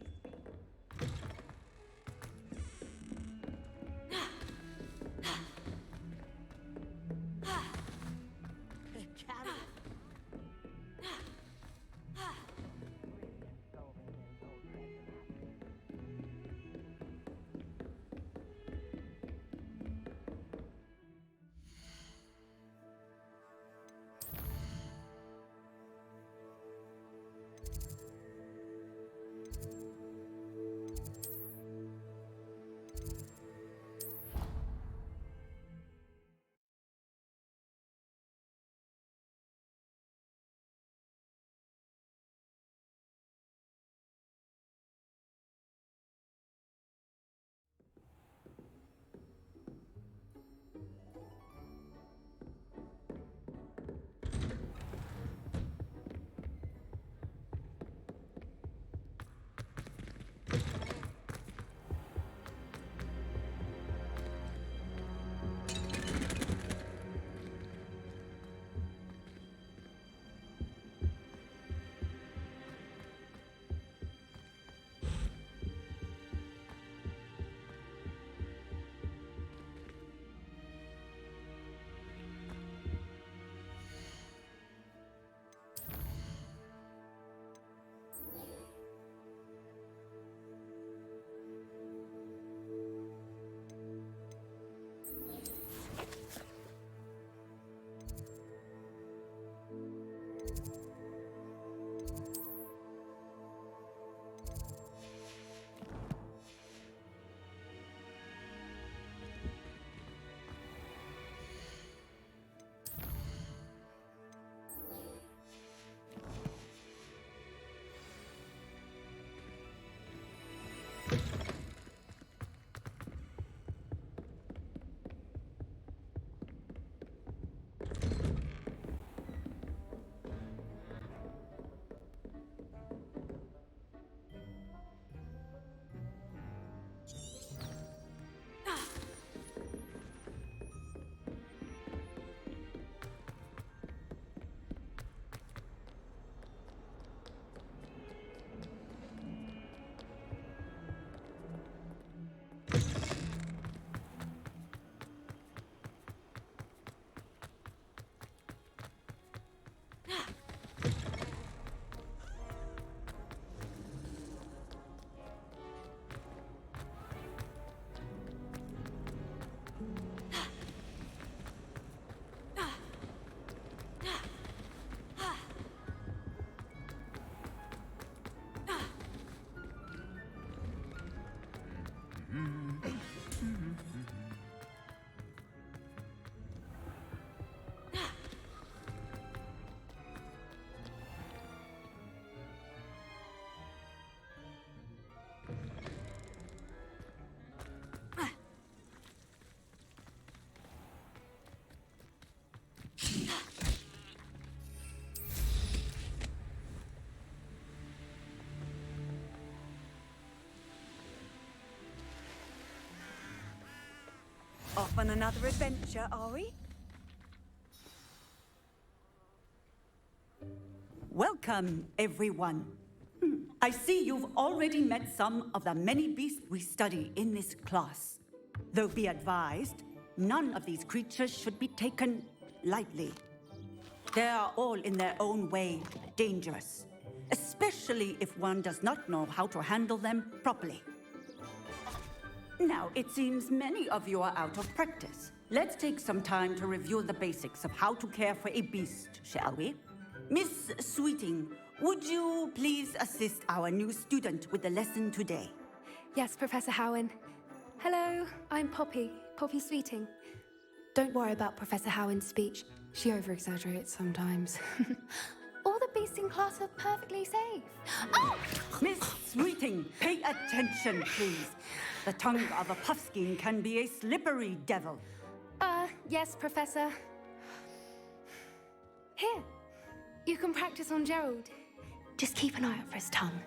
Off on another adventure, are we? Welcome, everyone. I see you've already met some of the many beasts we study in this class. Though be advised, none of these creatures should be taken lightly. They are all in their own way dangerous, especially if one does not know how to handle them properly. Now, it seems many of you are out of practice. Let's take some time to review the basics of how to care for a beast, shall we? Miss Sweeting, would you please assist our new student with the lesson today? Yes, Professor Howen. Hello, I'm Poppy Sweeting. Don't worry about Professor Howen's speech. She over-exaggerates sometimes. All the beasts in class are perfectly safe. Oh! Miss Sweeting, pay attention, please. The tongue of a puffskein can be a slippery devil. Yes, Professor. Here, you can practice on Gerald. Just keep an eye out for his tongue.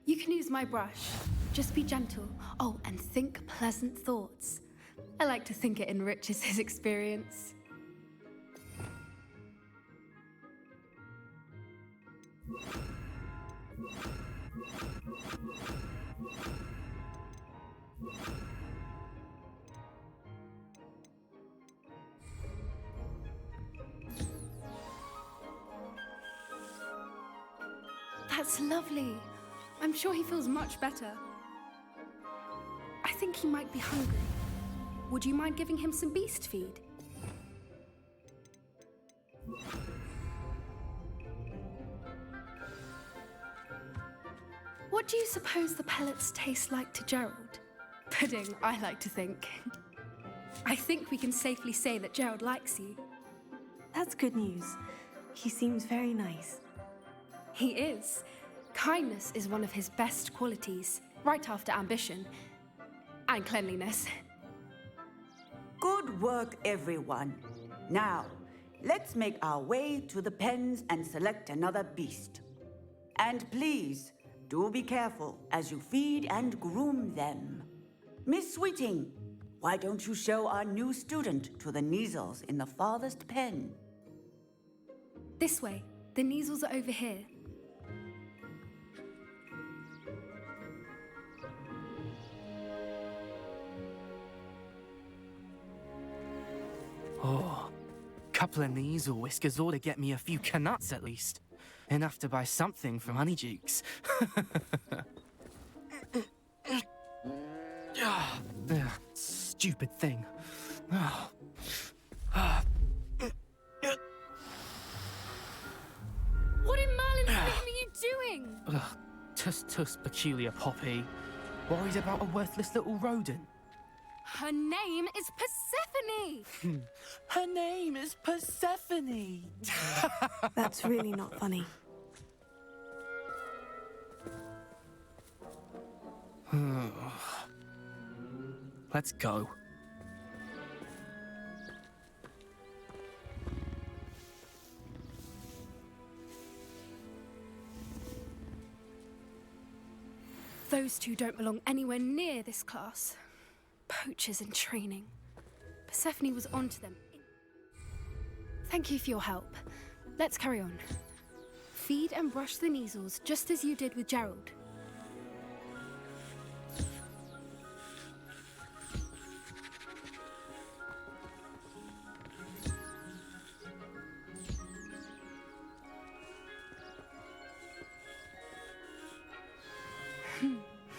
You can use my brush. Just be gentle. Oh, and think pleasant thoughts. I like to think it enriches his experience. That's lovely. I'm sure he feels much better. I think he might be hungry. Would you mind giving him some beast feed? What do you suppose the pellets taste like to Gerald? Pudding, I like to think. I think we can safely say that Gerald likes you. That's good news. He seems very nice. He is. Kindness is one of his best qualities, right after ambition. And cleanliness. Good work, everyone. Now, let's make our way to the pens and select another beast. And please, do be careful as you feed and groom them. Miss Sweeting, why don't you show our new student to the Neasels in the farthest pen? This way. The Neasels are over here. Oh, couple of Neasel whiskers ought to get me a few canuts at least. Enough to buy something from Honeydukes. Stupid thing. What in Merlin's name are you doing? Tuss, peculiar Poppy. Worried about a worthless little rodent? Her name is Persephone! Her name is Persephone! That's really not funny. Let's go. Those two don't belong anywhere near this class. Poachers in training. Persephone was onto them. Thank you for your help. Let's carry on. Feed and brush the Neasels just as you did with Gerald.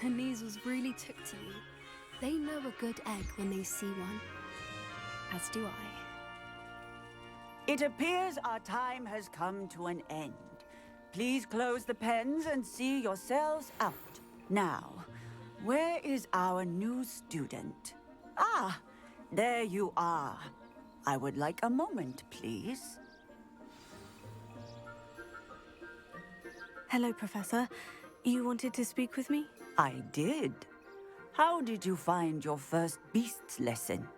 The Neasels really took to you. They know a good egg when they see one. As do I. It appears our time has come to an end. Please close the pens and see yourselves out. Now, where is our new student? Ah, there you are. I would like a moment, please. Hello, Professor. You wanted to speak with me? I did. How did you find your first beasts lesson?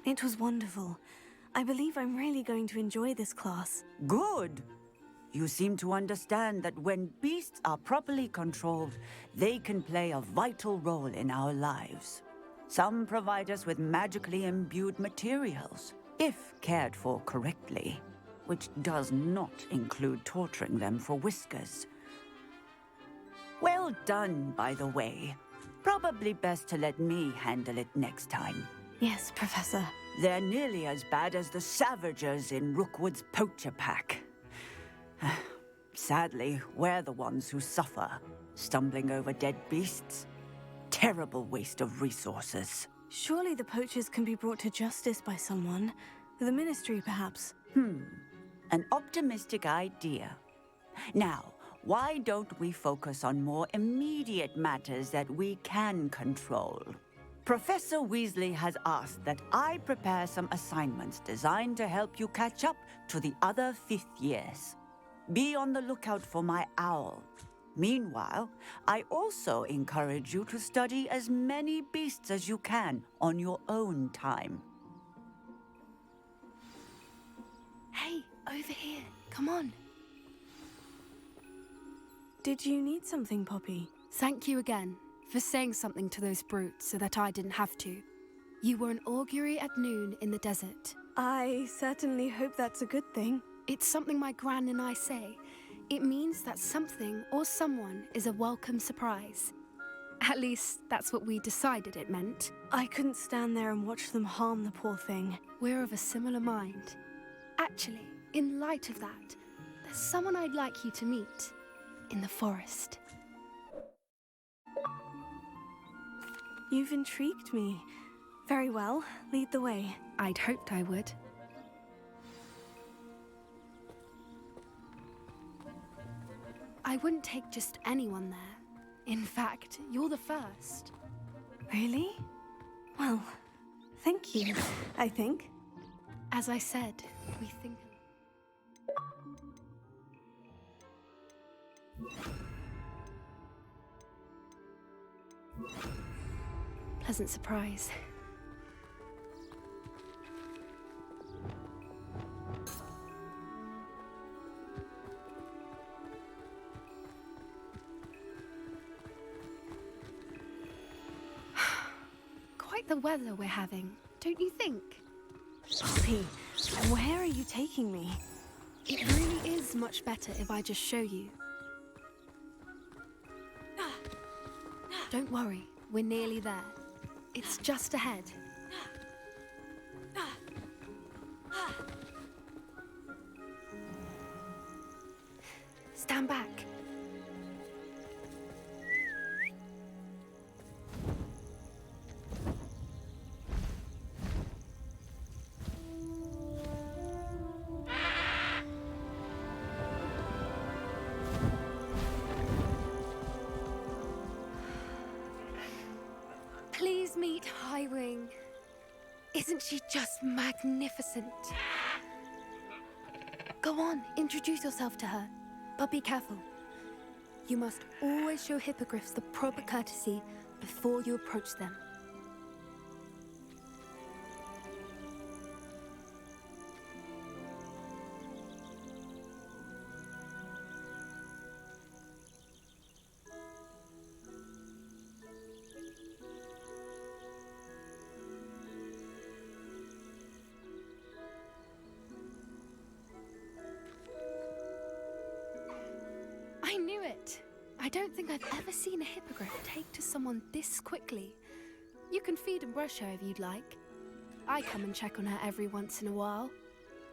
It was wonderful. I believe I'm really going to enjoy this class. Good. You seem to understand that when beasts are properly controlled, they can play a vital role in our lives. Some provide us with magically imbued materials, if cared for correctly, which does not include torturing them for whiskers. Well done, by the way. Probably best to let me handle it next time. Yes, Professor. They're nearly as bad as the Savagers in Rookwood's poacher pack. Sadly, we're the ones who suffer, stumbling over dead beasts. Terrible waste of resources. Surely the poachers can be brought to justice by someone. The Ministry, perhaps. An optimistic idea. Now, why don't we focus on more immediate matters that we can control? Professor Weasley has asked that I prepare some assignments designed to help you catch up to the other 5th years. Be on the lookout for my owl. Meanwhile, I also encourage you to study as many beasts as you can on your own time. Hey, over here. Come on. Did you need something, Poppy? Thank you again for saying something to those brutes so that I didn't have to. You were an augury at noon in the desert. I certainly hope that's a good thing. It's something my gran and I say. It means that something or someone is a welcome surprise. At least, that's what we decided it meant. I couldn't stand there and watch them harm the poor thing. We're of a similar mind. Actually, in light of that, there's someone I'd like you to meet in the forest. You've intrigued me. Very well, lead the way. I'd hoped I would. I wouldn't take just anyone there. In fact, you're the first. Really? Well, thank you, I think. As I said, we think... Pleasant surprise. Quite the weather we're having, don't you think? Poppy, where are you taking me? It really is much better if I just show you. Don't worry, we're nearly there. It's just ahead. Stand back. Please meet Highwing. Isn't she just magnificent? Go on, introduce yourself to her. But be careful. You must always show hippogriffs the proper courtesy before you approach them. I knew it! I don't think I've ever seen a hippogriff take to someone this quickly. You can feed and brush her if you'd like. I come and check on her every once in a while.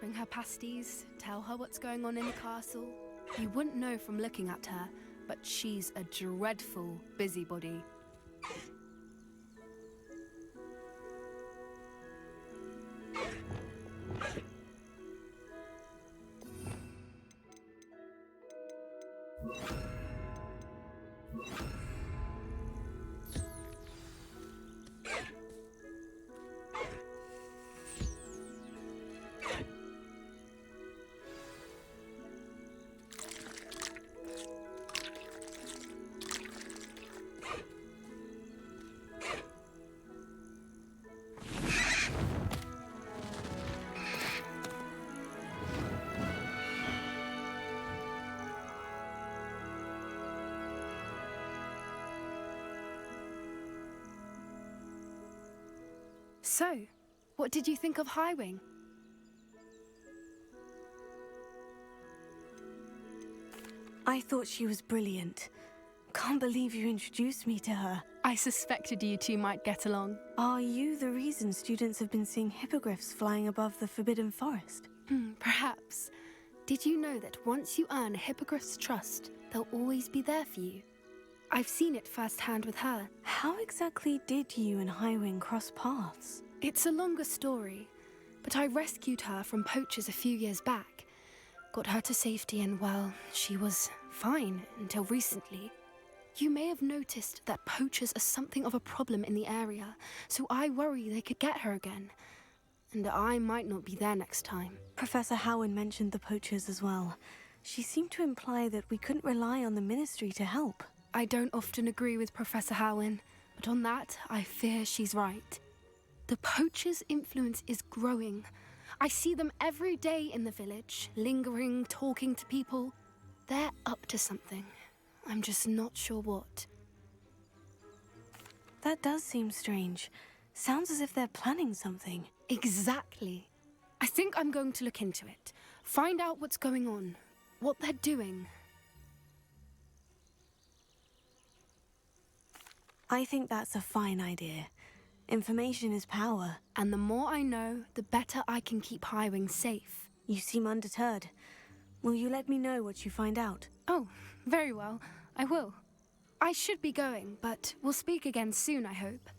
Bring her pasties, tell her what's going on in the castle. You wouldn't know from looking at her, but she's a dreadful busybody. So, what did you think of Highwing? I thought she was brilliant. Can't believe you introduced me to her. I suspected you two might get along. Are you the reason students have been seeing hippogriffs flying above the Forbidden Forest? Perhaps. Did you know that once you earn a hippogriff's trust, they'll always be there for you? I've seen it firsthand with her. How exactly did you and Highwing cross paths? It's a longer story, but I rescued her from poachers a few years back. Got her to safety and, well, she was fine until recently. You may have noticed that poachers are something of a problem in the area, so I worry they could get her again. And I might not be there next time. Professor Howard mentioned the poachers as well. She seemed to imply that we couldn't rely on the Ministry to help. I don't often agree with Professor Howin, but on that, I fear she's right. The poachers' influence is growing. I see them every day in the village, lingering, talking to people. They're up to something. I'm just not sure what. That does seem strange. Sounds as if they're planning something. Exactly. I think I'm going to look into it. Find out what's going on. What they're doing. I think that's a fine idea. Information is power. And the more I know, the better I can keep Highwing safe. You seem undeterred. Will you let me know what you find out? Oh, very well. I will. I should be going, but we'll speak again soon, I hope.